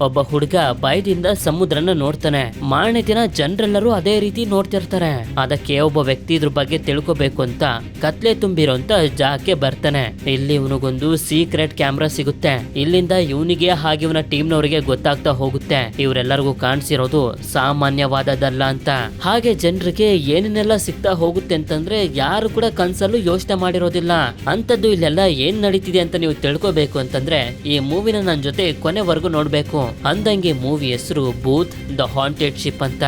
ಒಬ್ಬ ಹುಡುಗ ಭಯದಿಂದ ಸಮುದ್ರನ ನೋಡ್ತಾನೆ. ಮಾರನೇ ದಿನ ಜನರೆಲ್ಲರೂ ಅದೇ ರೀತಿ ನೋಡ್ತಿರ್ತಾರೆ. ಅದಕ್ಕೆ ಒಬ್ಬ ವ್ಯಕ್ತಿ ಇದ್ರ ಬಗ್ಗೆ ತಿಳ್ಕೊಬೇಕು ಅಂತ ಕತ್ಲೆ ತುಂಬಿರೋಂತ ಜಾಗಕ್ಕೆ ಬರ್ತಾನೆ. ಇಲ್ಲಿ ಇವನಿಗೊಂದು ಸೀಕ್ರೆಟ್ ಕ್ಯಾಮ್ರಾ ಸಿಗುತ್ತೆ. ಇಲ್ಲಿಂದ ಇವನಿಗೆ ಹಾಗೆ ಇವನ ಟೀಮ್ನವರಿಗೆ ಗೊತ್ತಾಗ್ತಾ ಹೋಗುತ್ತೆ ಇವರೆಲ್ಲರಿಗೂ ಕಾಣಿಸಿರೋದು ಸಾಮಾನ್ಯವಾದದಲ್ಲ ಅಂತ. ಹಾಗೆ ಜನರಿಗೆ ಏನೇನೆಲ್ಲ ಸಿಗ್ತಾ ಹೋಗುತ್ತೆ ಅಂತಂದ್ರೆ ಯಾರು ಕೂಡ ಕನ್ಸಲ್ಲೂ ಯೋಚನೆ ಮಾಡಿರೋದಿಲ್ಲ ಅಂತದ್ದು. ಇಲ್ಲೆಲ್ಲ ಏನ್ ನಡೀತಿದೆ ಅಂತ ನೀವು ತಿಳ್ಕೊಬೇಕು ಅಂತಂದ್ರೆ ಈ ಮೂವಿನ ನನ್ನ ಜೊತೆ ಕೊನೆವರೆಗೂ ನೋಡ್ಬೇಕು. ಅಂದಂಗೆ ಮೂವಿ ಹೆಸರು ಬೂತ್ ದ ಹಾಂಟೆಡ್ ಶಿಪ್ ಅಂತ.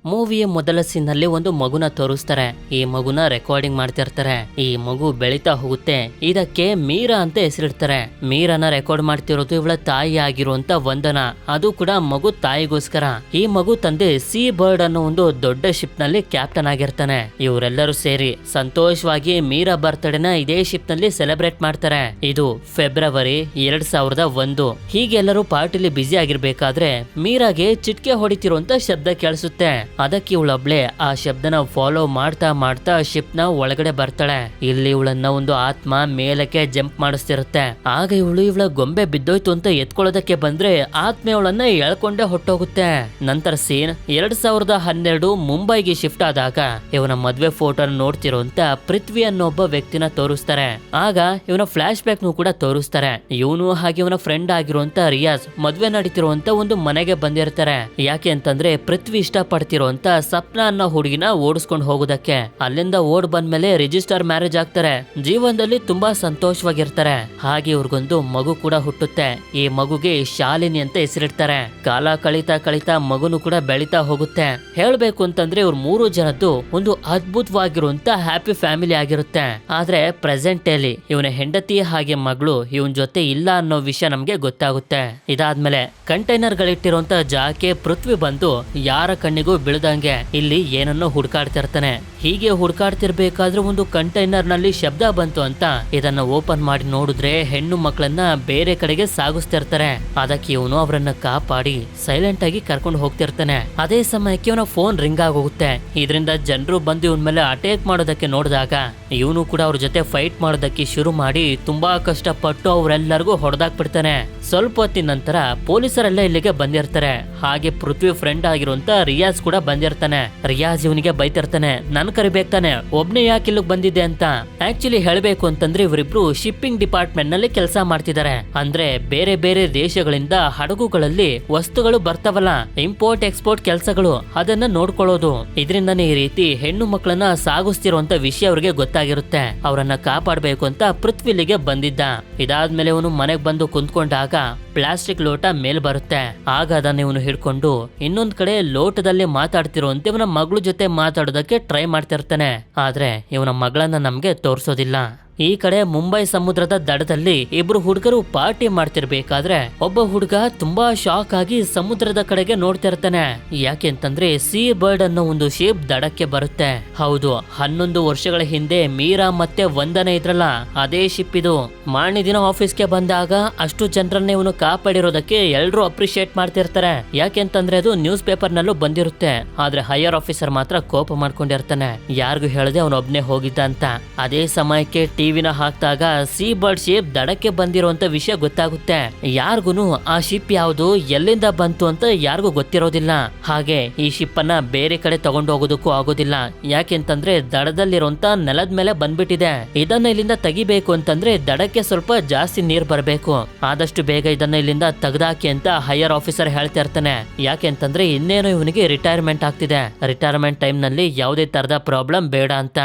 ಮೂವಿಯ ಮೊದಲ ಸೀನ್ ನಲ್ಲಿ ಒಂದು ಮಗುನ ತೋರಿಸ್ತಾರೆ. ಈ ಮಗುನ ರೆಕಾರ್ಡಿಂಗ್ ಮಾಡ್ತಿರ್ತಾರೆ. ಈ ಮಗು ಬೆಳೀತಾ ಹೋಗುತ್ತೆ. ಇದಕ್ಕೆ ಮೀರಾ ಅಂತ ಹೆಸರಿಡ್ತಾರೆ. ಮೀರಾನ ರೆಕಾರ್ಡ್ ಮಾಡ್ತಿರೋದು ಇವಳ ತಾಯಿ ಆಗಿರುವಂತ ವಂದನ. ಅದು ಕೂಡ ಮಗು ತಾಯಿಗೋಸ್ಕರ. ಈ ಮಗು ತಂದೆ ಸೀ ಬರ್ಡ್ ಅನ್ನೋ ಒಂದು ದೊಡ್ಡ ಶಿಪ್ ನಲ್ಲಿ ಕ್ಯಾಪ್ಟನ್ ಆಗಿರ್ತಾನೆ. ಇವರೆಲ್ಲರೂ ಸೇರಿ ಸಂತೋಷವಾಗಿ ಮೀರಾ ಬರ್ತ್ಡೇನ ಇದೇ ಶಿಪ್ ನಲ್ಲಿ ಸೆಲೆಬ್ರೇಟ್ ಮಾಡ್ತಾರೆ. ಇದು ಫೆಬ್ರವರಿ 2001. ಹೀಗೆ ಎಲ್ಲರೂ ಪಾರ್ಟಿಲಿ ಬ್ಯುಸಿ ಆಗಿರ್ಬೇಕಾದ್ರೆ ಮೀರಾಗೆ ಚಿಟ್ಕೆ ಹೊಡಿತಿರುವಂತ ಶಬ್ದ ಕೇಳಿಸುತ್ತೆ. ಅದಕ್ಕೆ ಇವಳೊಬ್ಳೆ ಆ ಶಬ್ದನ ಫಾಲೋ ಮಾಡ್ತಾ ಮಾಡ್ತಾ ಶಿಪ್ ನ ಒಳಗಡೆ ಬರ್ತಾಳೆ. ಇಲ್ಲಿ ಇವಳನ್ನ ಒಂದು ಆತ್ಮ ಮೇಲಕ್ಕೆ ಜಂಪ್ ಮಾಡಿಸ್ತಿರುತ್ತೆ. ಆಗ ಇವಳ ಗೊಂಬೆ ಬಿದ್ದೋಯ್ತು ಅಂತ ಎತ್ಕೊಳ್ಳೋದಕ್ಕೆ ಬಂದ್ರೆ ಆತ್ಮ ಇವಳನ್ನ ಎಳ್ಕೊಂಡೇ ಹೊಟ್ಟೋಗುತ್ತೆ. ನಂತರ ಸೀನ್ 2012 ಮುಂಬೈಗೆ ಶಿಫ್ಟ್ ಆದಾಗ ಇವನ ಮದ್ವೆ ಫೋಟೋ ನೋಡ್ತಿರೋಂತ ಪೃಥ್ವಿ ಅನ್ನೋ ಒಬ್ಬ ವ್ಯಕ್ತಿನ ತೋರಿಸ್ತಾರೆ. ಆಗ ಇವನ ಫ್ಲಾಶ್ ಬ್ಯಾಕ್ ನು ಕೂಡ ತೋರಿಸ್ತಾರೆ. ಇವನು ಹಾಗೆ ಇವನ ಫ್ರೆಂಡ್ ಆಗಿರುವಂತ ರಿಯಾಜ್ ಮದ್ವೆ ನಡೀತಿರುವಂತ ಒಂದು ಮನೆಗೆ ಬಂದಿರ್ತಾರೆ. ಯಾಕೆ ಅಂತಂದ್ರೆ ಪೃಥ್ವಿ ಇಷ್ಟಪಡ್ತಿರೋ ಅಂತ ಸಪ್ನಾ ಅನ್ನೋ ಹುಡುಗಿನ ಓಡಿಸ್ಕೊಂಡು ಹೋಗೋದಕ್ಕೆ. ಅಲ್ಲಿಂದ ಓಡ್ ಬಂದ್ಮೇಲೆ ರಿಜಿಸ್ಟರ್ ಮ್ಯಾರೇಜ್ ಆಗ್ತಾರೆ. ಜೀವನದಲ್ಲಿ ತುಂಬಾ ಸಂತೋಷವಾಗಿರ್ತಾರೆ. ಹಾಗೆ ಇವ್ರಿಗೊಂದು ಮಗು ಕೂಡ ಹುಟ್ಟುತ್ತೆ. ಈ ಮಗುಗೆ ಶಾಲಿನಿ ಅಂತ ಹೆಸರಿಡ್ತಾರೆ. ಕಾಲ ಕಳೀತಾ ಕಳೀತಾ ಮಗುನು ಕೂಡ ಬೆಳೀತಾ ಹೋಗುತ್ತೆ. ಹೇಳ್ಬೇಕು ಅಂತಂದ್ರೆ ಇವ್ರ 3 ಜನದ್ದು ಒಂದು ಅದ್ಭುತವಾಗಿರುವಂತ ಹ್ಯಾಪಿ ಫ್ಯಾಮಿಲಿ ಆಗಿರುತ್ತೆ. ಆದ್ರೆ ಪ್ರೆಸೆಂಟ್ ಅಲ್ಲಿ ಇವನ ಹೆಂಡತಿ ಹಾಗೆ ಮಗಳು ಇವನ್ ಜೊತೆ ಇಲ್ಲ ಅನ್ನೋ ವಿಷಯ ನಮ್ಗೆ ಗೊತ್ತಾಗುತ್ತೆ. ಇದಾದ್ಮೇಲೆ ಕಂಟೈನರ್ ಗಳಿಟ್ಟಿರುವಂತ ಜಾಗಕ್ಕೆ ಪೃಥ್ವಿ ಬಂದು ಯಾರ ಕಣ್ಣಿಗೂ ಬೀಳದಂಗೆ ಇಲ್ಲಿ ಏನನ್ನೋ ಹುಡ್ಕಾಡ್ತಿರ್ತಾನೆ. ಹೀಗೆ ಹುಡ್ಕಾಡ್ತಿರ್ಬೇಕಾದ್ರೆ ಒಂದು ಕಂಟೈನರ್ ನಲ್ಲಿ ಶಬ್ದ ಬಂತು ಅಂತ ಇದನ್ನ ಓಪನ್ ಮಾಡಿ ನೋಡಿದ್ರೆ ಹೆಣ್ಣು ಮಕ್ಕಳನ್ನ ಬೇರೆ ಕಡೆಗೆ ಸಾಗಿಸ್ತಿರ್ತಾರೆ. ಅದಕ್ಕೆ ಇವನು ಅವರನ್ನ ಕಾಪಾಡಿ ಸೈಲೆಂಟ್ ಆಗಿ ಕರ್ಕೊಂಡು ಹೋಗ್ತಿರ್ತಾನೆ. ಅದೇ ಸಮಯಕ್ಕೆ ಇವನ ಫೋನ್ ರಿಂಗ್ ಆಗೋಗುತ್ತೆ. ಇದರಿಂದ ಜನರು ಬಂದು ಇವನ್ ಮೇಲೆ ಅಟ್ಯಾಕ್ ಮಾಡೋದಕ್ಕೆ ನೋಡಿದಾಗ ಇವನು ಕೂಡ ಅವ್ರ ಜೊತೆ ಫೈಟ್ ಮಾಡೋದಕ್ಕೆ ಶುರು ಮಾಡಿ ತುಂಬಾ ಕಷ್ಟಪಟ್ಟು ಅವರೆಲ್ಲರಿಗೂ ಹೊಡೆದಾಕ್ಬಿಡ್ತಾನೆ. ಸ್ವಲ್ಪ ಹೊತ್ತಿನ ನಂತರ ಪೊಲೀಸರೆಲ್ಲ ಇಲ್ಲಿಗೆ ಬಂದಿರ್ತಾರೆ. ಹಾಗೆ ಪೃಥ್ವಿ ಫ್ರೆಂಡ್ ಆಗಿರುವಂತ ರಿಯಾಜ್ ಕೂಡ ಬಂದಿರ್ತಾನೆ. ರಿಯಾಜ್ ಇವನಿಗೆ ಬೈತಿರ್ತಾನೆ, ನನ್ ಕರಿಬೇಕಾನೆ ಒಬ್ನೇ ಯಾಕೆ ಇಲ್ಲಿಗೆ ಬಂದಿದೆ ಅಂತ. ಆಕ್ಚುಲಿ ಹೇಳ್ಬೇಕು ಅಂತಂದ್ರೆ ಇವರಿಬ್ರು ಶಿಪ್ಪಿಂಗ್ ಡಿಪಾರ್ಟ್ಮೆಂಟ್ ನಲ್ಲಿ ಕೆಲಸ ಮಾಡ್ತಿದ್ದಾರೆ. ಅಂದ್ರೆ ಬೇರೆ ಬೇರೆ ದೇಶಗಳಿಂದ ಹಡಗುಗಳಲ್ಲಿ ವಸ್ತುಗಳು ಬರ್ತಾವಲ್ಲ, ಇಂಪೋರ್ಟ್ ಎಕ್ಸ್ಪೋರ್ಟ್ ಕೆಲಸಗಳು, ಅದನ್ನ ನೋಡ್ಕೊಳ್ಳೋದು. ಇದರಿಂದಾನೇ ಈ ರೀತಿ ಹೆಣ್ಣು ಮಕ್ಕಳನ್ನ ಸಾಗಿಸ್ತಿರುವಂತ ವಿಷಯ ಅವ್ರಿಗೆ ಗೊತ್ತಾಗಿರುತ್ತೆ. ಅವರನ್ನ ಕಾಪಾಡ್ಬೇಕು ಅಂತ ಪೃಥ್ವಿಲಿಗೆ ಬಂದಿದ್ದ. ಇದಾದ್ಮೇಲೆ ಇವನು ಮನೆಗ್ ಬಂದು ಕುಂತ್ಕೊಂಡಾಗ ಪ್ಲಾಸ್ಟಿಕ್ ಲೋಟ ಮೇಲ್ ಬರುತ್ತೆ. ಆಗ ಅದನ್ನ ಇವನು ಹಿಡ್ಕೊಂಡು ಇನ್ನೊಂದ್ ಕಡೆ ಲೋಟದಲ್ಲಿ ಮಾತಾಡ್ತಿರುವಂತೆ ಇವನ ಮಗಳ ಜೊತೆ ಮಾತಾಡೋದಕ್ಕೆ ಟ್ರೈ ಮಾಡ್ತಿರ್ತಾನೆ. ಆದ್ರೆ ಇವನ ಮಗಳನ್ನ ನಮ್ಗೆ ತೋರ್ಸೋದಿಲ್ಲ. ಈ ಕಡೆ ಮುಂಬೈ ಸಮುದ್ರದ ದಡದಲ್ಲಿ ಇಬ್ರು ಹುಡುಗರು ಪಾರ್ಟಿ ಮಾಡ್ತಿರ್ಬೇಕಾದ್ರೆ ಒಬ್ಬ ಹುಡುಗ ತುಂಬಾ ಶಾಕ್ ಆಗಿ ಸಮುದ್ರದ ಕಡೆಗೆ ನೋಡ್ತಿರ್ತಾನೆ. ಯಾಕೆಂತಂದ್ರೆ ಸೀ ಬರ್ಡ್ ಅನ್ನೋ ಒಂದು ಶಿಪ್ ದಡಕ್ಕೆ ಬರುತ್ತೆ. ಹೌದು, 11 ವರ್ಷಗಳ ಹಿಂದೆ ಮೀರಾ ಮತ್ತೆ ವಂದನ ಇದ್ರಲ್ಲ, ಅದೇ ಶಿಪ್ ಇದು. ಮಾರನೇ ದಿನ ಆಫೀಸ್ಗೆ ಬಂದಾಗ ಅಷ್ಟು ಜನರನ್ನ ಇವನು ಕಾಪಾಡಿರೋದಕ್ಕೆ ಎಲ್ರು ಅಪ್ರಿಶಿಯೇಟ್ ಮಾಡ್ತಿರ್ತಾರೆ. ಯಾಕೆಂತಂದ್ರೆ ಅದು ನ್ಯೂಸ್ ಪೇಪರ್ ನಲ್ಲೂ ಬಂದಿರುತ್ತೆ. ಆದ್ರೆ ಹೈಯರ್ ಆಫೀಸರ್ ಮಾತ್ರ ಕೋಪ ಮಾಡ್ಕೊಂಡಿರ್ತಾನೆ. ಯಾರಿಗೂ ಹೇಳದೆ ಅವನೊಬ್ನೇ ಹೋಗಿದ್ದ ಅಂತ. ಅದೇ ಸಮಯಕ್ಕೆ ಟಿವಿನ ಹಾಕ್ದಾಗ ಸೀ ಬರ್ಡ್ ಶಿಪ್ ದಡಕ್ಕೆ ಬಂದಿರುವಂತ ವಿಷಯ ಗೊತ್ತಾಗುತ್ತೆ. ಯಾರಿಗೂ ಆ ಶಿಪ್ ಯಾವುದು ಎಲ್ಲಿಂದ ಬಂತು ಅಂತ ಯಾರಿಗೂ ಗೊತ್ತಿರೋದಿಲ್ಲ. ಹಾಗೆ ಈ ಶಿಪ್ ಅನ್ನ ಬೇರೆ ಕಡೆ ತಗೊಂಡು ಹೋಗೋದಕ್ಕೂ ಆಗೋದಿಲ್ಲ. ಯಾಕೆಂತಂದ್ರೆ ದಡದಲ್ಲಿರುವಂತ ನೆಲದ ಮೇಲೆ ಬಂದ್ಬಿಟ್ಟಿದೆ. ಇದನ್ನ ಇಲ್ಲಿಂದ ತೆಗಿಬೇಕು ಅಂತಂದ್ರೆ ದಡಕ್ಕೆ ಸ್ವಲ್ಪ ಜಾಸ್ತಿ ನೀರ್ ಬರಬೇಕು. ಆದಷ್ಟು ಬೇಗ ಇದನ್ನ ಇಲ್ಲಿಂದ ತೆಗೆದಾಕಿ ಅಂತ ಹೈಯರ್ ಆಫೀಸರ್ ಹೇಳ್ತಾ ಇರ್ತಾನೆ. ಯಾಕೆಂತಂದ್ರೆ ಇನ್ನೇನು ಇವನಿಗೆ ರಿಟೈರ್ಮೆಂಟ್ ಆಗ್ತಿದೆ. ರಿಟೈರ್ಮೆಂಟ್ ಟೈಮ್ ನಲ್ಲಿ ಯಾವುದೇ ತರದ ಪ್ರಾಬ್ಲಮ್ ಬೇಡ ಅಂತ.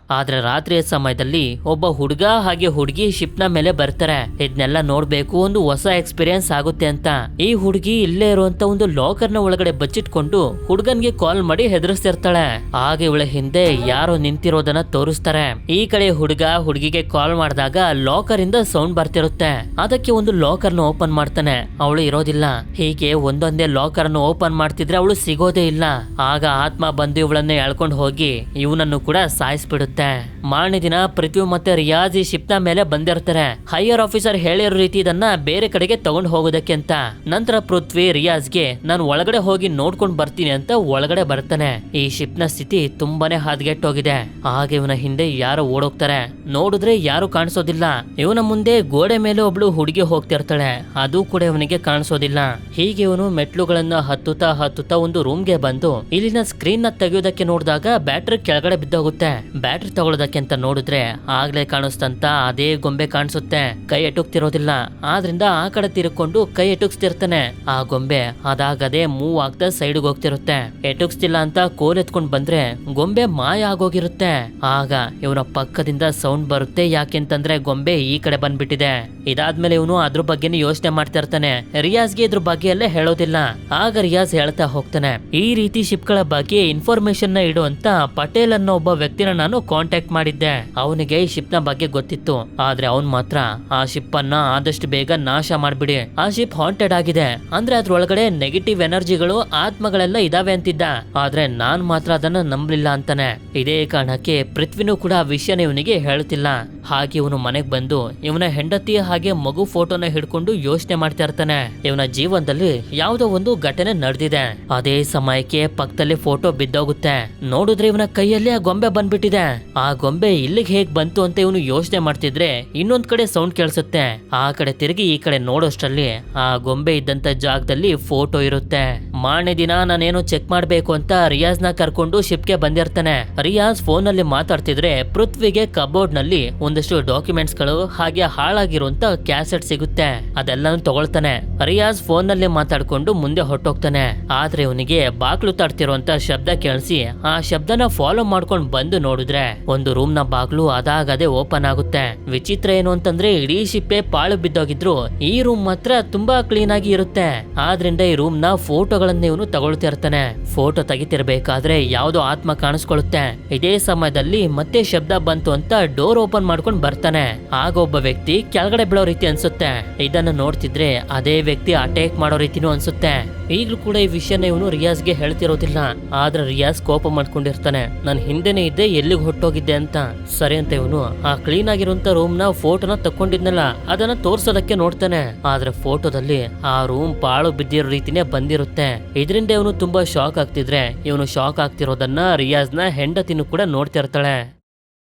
ಆದ್ರೆ ರಾತ್ರಿಯ ಸಮಯದಲ್ಲಿ ಒಬ್ಬ ಹುಡುಗ ಹಾಗೆ ಹುಡುಗಿ ಶಿಪ್ ನ ಮೇಲೆ ಬರ್ತಾರೆ. ಇದನ್ನೆಲ್ಲ ನೋಡ್ಬೇಕು, ಒಂದು ಹೊಸ ಎಕ್ಸ್ಪೀರಿಯನ್ಸ್ ಆಗುತ್ತೆ ಅಂತ. ಈ ಹುಡುಗಿ ಇಲ್ಲೇ ಇರುವಂತ ಒಂದು ಲಾಕರ್ ನ ಒಳಗಡೆ ಬಚ್ಚಿಟ್ಕೊಂಡು ಹುಡುಗನ್ಗೆ ಕಾಲ್ ಮಾಡಿ ಹೆದರ್ಸ್ತಿರ್ತಾಳೆ. ಆಗ ಇವಳ ಹಿಂದೆ ಯಾರೋ ನಿಂತಿರೋದನ್ನ ತೋರಿಸ್ತಾರೆ. ಈ ಕಡೆ ಹುಡುಗ ಹುಡುಗಿಗೆ ಕಾಲ್ ಮಾಡಿದಾಗ ಲಾಕರ್ ಇಂದ ಸೌಂಡ್ ಬರ್ತಿರುತ್ತೆ. ಅದಕ್ಕೆ ಒಂದು ಲಾಕರ್ ನ ಓಪನ್ ಮಾಡ್ತಾನೆ. ಅವಳು ಇರೋದಿಲ್ಲ. ಹೀಗೆ ಒಂದೊಂದೇ ಲಾಕರ್ ನ ಓಪನ್ ಮಾಡ್ತಿದ್ರೆ ಅವಳು ಸಿಗೋದೇ ಇಲ್ಲ. ಆಗ ಆತ್ಮ ಬಂದು ಇವಳನ್ನ ಎಳ್ಕೊಂಡು ಹೋಗಿ ಇವನನ್ನು ಕೂಡ ಸಾಯಿಸ್ಬಿಡುತ್ತೆ. ಇರುತ್ತೆ. ಮಾರನೇ ದಿನ ಪೃಥ್ವಿ ಮತ್ತೆ ರಿಯಾಜ್ ಈ ಶಿಪ್ ನ ಮೇಲೆ ಬಂದಿರ್ತಾರೆ. ಹೈಯರ್ ಆಫೀಸರ್ ಹೇಳಿರೋ ರೀತಿ ಇದನ್ನ ಬೇರೆ ಕಡೆಗೆ ತಗೊಂಡು ಹೋಗೋದಕ್ಕೆ ಅಂತ. ನಂತರ ಪೃಥ್ವಿ ರಿಯಾಜ್ಗೆ ನಾನು ಒಳಗಡೆ ಹೋಗಿ ನೋಡ್ಕೊಂಡ್ ಬರ್ತೀನಿ ಅಂತ ಒಳಗಡೆ ಬರ್ತಾನೆ. ಈ ಶಿಪ್ ನ ಸ್ಥಿತಿ ತುಂಬಾನೇ ಹದಗೆಟ್ಟೋಗಿದೆ. ಹಾಗೆ ಇವನ ಹಿಂದೆ ಯಾರೋ ಓಡೋಗ್ತಾರೆ. ನೋಡಿದ್ರೆ ಯಾರು ಕಾಣಿಸೋದಿಲ್ಲ. ಇವನ ಮುಂದೆ ಗೋಡೆ ಮೇಲೆ ಒಬ್ಳು ಹುಡುಗಿ ಹೋಗ್ತಿರ್ತಾಳೆ. ಅದು ಕೂಡ ಇವನಿಗೆ ಕಾಣಿಸೋದಿಲ್ಲ. ಹೀಗೆ ಇವನು ಮೆಟ್ಲುಗಳನ್ನ ಹತ್ತುತ್ತಾ ಒಂದು ರೂಮ್ಗೆ ಬಂದು ಇಲ್ಲಿನ ಸ್ಕ್ರೀನ್ ನ ತೆಗೆಯೋದಕ್ಕೆ ನೋಡಿದಾಗ ಬ್ಯಾಟ್ರಿ ಕೆಳಗಡೆ ಬಿದ್ದೋಗುತ್ತೆ. ಬ್ಯಾಟ್ರಿ ತಗೊಳ್ಳೋದಕ್ಕೆ ಅಂತ ನೋಡಿದ್ರೆ ಆಗ್ಲೇ ಕಾಣಿಸ್ತಂತ ಅದೇ ಗೊಂಬೆ ಕಾಣಿಸುತ್ತೆ. ಕೈ ಎಟುಕ್ತಿರೋದಿಲ್ಲ. ಆದ್ರಿಂದ ಆ ಕಡೆ ತಿರ್ಕೊಂಡು ಕೈ ಎಟುಕ್ಸ್ತಿರ್ತಾನೆ. ಆ ಗೊಂಬೆ ಅದಾಗದೆ ಮೂವ್ ಆಗ್ತಾ ಸೈಡ್ಗೆ ಹೋಗ್ತಿರುತ್ತೆ. ಎಟುಕ್ಸ್ತಿಲ್ಲ ಅಂತ ಕೋಲ್ ಎತ್ಕೊಂಡ್ ಬಂದ್ರೆ ಗೊಂಬೆ ಮಾಯ ಆಗೋಗಿರುತ್ತೆ. ಆಗ ಇವನ ಪಕ್ಕದಿಂದ ಸೌಂಡ್ ಬರುತ್ತೆ. ಯಾಕೆಂತಂದ್ರೆ ಗೊಂಬೆ ಈ ಕಡೆ ಬಂದ್ಬಿಟ್ಟಿದೆ. ಇದಾದ್ಮೇಲೆ ಇವನು ಅದ್ರ ಬಗ್ಗೆನೇ ಯೋಚನೆ ಮಾಡ್ತಾ ಇರ್ತಾನೆ. ರಿಯಾಜ್ಗೆ ಇದ್ರ ಬಗ್ಗೆ ಎಲ್ಲ ಹೇಳೋದಿಲ್ಲ. ಆಗ ರಿಯಾಜ್ ಹೇಳ್ತಾ ಹೋಗ್ತಾನೆ, ಈ ರೀತಿ ಶಿಪ್ಗಳ ಬಗ್ಗೆ ಇನ್ಫಾರ್ಮೇಶನ್ ನ ಇಡುವಂತ ಪಟೇಲ್ ಅನ್ನೋ ಒಬ್ಬ ವ್ಯಕ್ತಿನ ನಾನು ಕಾಂಟ್ಯಾಕ್ಟ್ ಮಾಡಿದ್ದೆ. ಅವನಿಗೆ ಈ ಶಿಪ್ ನ ಬಗ್ಗೆ ಗೊತ್ತಿತ್ತು. ಆದ್ರೆ ಅವನ್ ಮಾತ್ರ ಆ ಶಿಪ್ ಅನ್ನ ಆದಷ್ಟು ಬೇಗ ನಾಶ ಮಾಡ್ಬಿಡಿ, ಆ ಶಿಪ್ ಹಾಂಟೆಡ್ ಆಗಿದೆ, ಅಂದ್ರೆ ಅದ್ರೊಳಗಡೆ ನೆಗೆಟಿವ್ ಎನರ್ಜಿಗಳು ಆತ್ಮಗಳೆಲ್ಲ ಇದಾವೆ ಅಂತಿದ್ದ. ಆದ್ರೆ ನಾನ್ ಮಾತ್ರ ಅದನ್ನ ನಂಬಲಿಲ್ಲ ಅಂತಾನೆ. ಇದೇ ಕಾರಣಕ್ಕೆ ಪೃಥ್ವಿನೂ ಕೂಡ ಆ ವಿಷಯನ ಇವನಿಗೆ ಹೇಳ್ತಿಲ್ಲ. ಹಾಗೆ ಇವನು ಮನೆಗ್ ಬಂದು ಇವನ ಹೆಂಡತಿ ಹಾಗೆ ಮಗು ಫೋಟೋನ ಹಿಡ್ಕೊಂಡು ಯೋಚನೆ ಮಾಡ್ತಾ ಇರ್ತಾನೆ. ಇವನ ಜೀವನದಲ್ಲಿ ಯಾವ್ದೋ ಒಂದು ಘಟನೆ ನಡೆದಿದೆ. ಅದೇ ಸಮಯಕ್ಕೆ ಪಕ್ಕದಲ್ಲಿ ಫೋಟೋ ಬಿದ್ದೋಗುತ್ತೆ. ನೋಡಿದ್ರೆ ಇವನ ಕೈಯಲ್ಲಿ ಆ ಗೊಂಬೆ ಬಂದ್ಬಿಟ್ಟಿದೆ. ಆ ಗೊಂಬೆ ಇಲ್ಲಿಗೆ ಹೇಗ್ ಬಂತು ಅಂತ ಇವನು ಯೋಚನೆ ಮಾಡ್ತಿದ್ರೆ ಇನ್ನೊಂದ್ ಕಡೆ ಸೌಂಡ್ ಕೇಳಿಸುತ್ತೆ. ಆ ಕಡೆ ತಿರುಗಿ ಈ ಕಡೆ ನೋಡೋಷ್ಟರಲ್ಲಿ ಆ ಗೊಂಬೆ ಇದ್ದಂತ ಜಾಗದಲ್ಲಿ ಫೋಟೋ ಇರುತ್ತೆ. ಮಾರನೇ ದಿನ ನಾನೇನೋ ಚೆಕ್ ಮಾಡ್ಬೇಕು ಅಂತ ರಿಯಾಜ್ ನ ಕರ್ಕೊಂಡು ಶಿಪ್ಗೆ ಬಂದಿರ್ತಾನೆ. ರಿಯಾಜ್ ಫೋನ್ ನಲ್ಲಿ ಮಾತಾಡ್ತಿದ್ರೆ ಪೃಥ್ವಿಗೆ ಕಬೋರ್ಡ್ ನಲ್ಲಿ ಒಂದಷ್ಟು ಡಾಕ್ಯುಮೆಂಟ್ಸ್ ಗಳು ಹಾಗೆ ಹಾಳಾಗಿರುವಂತ ಕ್ಯಾಸೆಟ್ ಸಿಗುತ್ತೆ. ಅದೆಲ್ಲಾನು ತಗೊಳ್ತಾನೆ. ರಿಯಾಜ್ ಫೋನ್ ನಲ್ಲಿ ಮಾತಾಡ್ಕೊಂಡು ಮುಂದೆ ಹೊರಟೋಗ್ತಾನೆ. ಆದ್ರೆ ಇವನಿಗೆ ಬಾಗ್ಲು ತಡ್ತಿರುವಂತ ಶಬ್ದ ಕೇಳಿಸಿ ಆ ಶಬ್ದನ ಫಾಲೋ ಮಾಡ್ಕೊಂಡ್ ಬಂದು ನೋಡಿದ್ರೆ ಒಂದು ರೂಮ್ ನ ಬಾಗ್ಲು ಅದಾಗದೆ ಓಪನ್ ಆಗುತ್ತೆ. ವಿಚಿತ್ರ ಏನು ಅಂತಂದ್ರೆ ಇಡೀ ಶಿಪ್ಪೆ ಪಾಳು ಬಿದ್ದೋಗಿದ್ರು ಈ ರೂಮ್ ಮಾತ್ರ ತುಂಬಾ ಕ್ಲೀನ್ ಆಗಿ ಇರುತ್ತೆ. ಆದ್ರಿಂದ ಈ ರೂಮ್ ನ ಫೋಟೋಗಳನ್ನ ಇವನು ತಗೊಳ್ತಾ ಇರ್ತಾನೆ. ಫೋಟೋ ತೆಗಿತಿರ್ಬೇಕಾದ್ರೆ ಯಾವ್ದೋ ಆತ್ಮ ಕಾಣಿಸ್ಕೊಳ್ಳುತ್ತೆ. ಇದೇ ಸಮಯದಲ್ಲಿ ಮತ್ತೆ ಶಬ್ದ ಬಂತು ಅಂತ ಡೋರ್ ಓಪನ್ ಮಾಡ್ಕೊಂಡ್ ಬರ್ತಾನೆ. ಆಗ ಒಬ್ಬ ವ್ಯಕ್ತಿ ಕೆಳಗಡೆ ಬೀಳೋ ರೀತಿ ಅನ್ಸುತ್ತೆ. ಇದನ್ನ ನೋಡ್ತಿದ್ರೆ ಅದೇ ವ್ಯಕ್ತಿ ಅಟ್ಯಾಕ್ ಮಾಡೋ ರೀತಿನೂ ಅನ್ಸುತ್ತೆ. ಈಗ್ಲೂ ಕೂಡ ಈ ವಿಷಯನ ಇವನು ರಿಯಾಜ್ಗೆ ಹೇಳ್ತಿರೋದಿಲ್ಲ. ಆದ್ರೆ ರಿಯಾಜ್ ಕೋಪ ಮಾಡ್ಕೊಂಡಿರ್ತಾನೆ. ನಾನು ಹಿಂದೆನೆ ಇದ್ದೆ, ಎಲ್ಲಿಗೆ ಹೊಟ್ಟೋಗಿದ್ದೆ ಅಂತ. ಸರಿ ಅಂತ ಇವನು ಆ ಕ್ಲೀನ್ ಆಗಿರುವಂತ ರೂಮ್ ನ ಫೋಟೋನ ತಕೊಂಡಿದ್ನಲ್ಲ ಅದನ್ನ ತೋರ್ಸೋದಕ್ಕೆ ನೋಡ್ತಾನೆ. ಆದ್ರೆ ಫೋಟೋದಲ್ಲಿ ಆ ರೂಮ್ ಪಾಳು ಬಿದ್ದಿರೋ ರೀತಿನೇ ಬಂದಿರುತ್ತೆ. ಇದರಿಂದ ಇವನು ತುಂಬಾ ಶಾಕ್ ಆಗ್ತಿದ್ರೆ ಇವನು ಶಾಕ್ ಆಗ್ತಿರೋದನ್ನ ರಿಯಾಜ್ ನ ಹೆಂಡತಿನೂ ಕೂಡ ನೋಡ್ತಿರ್ತಾಳೆ.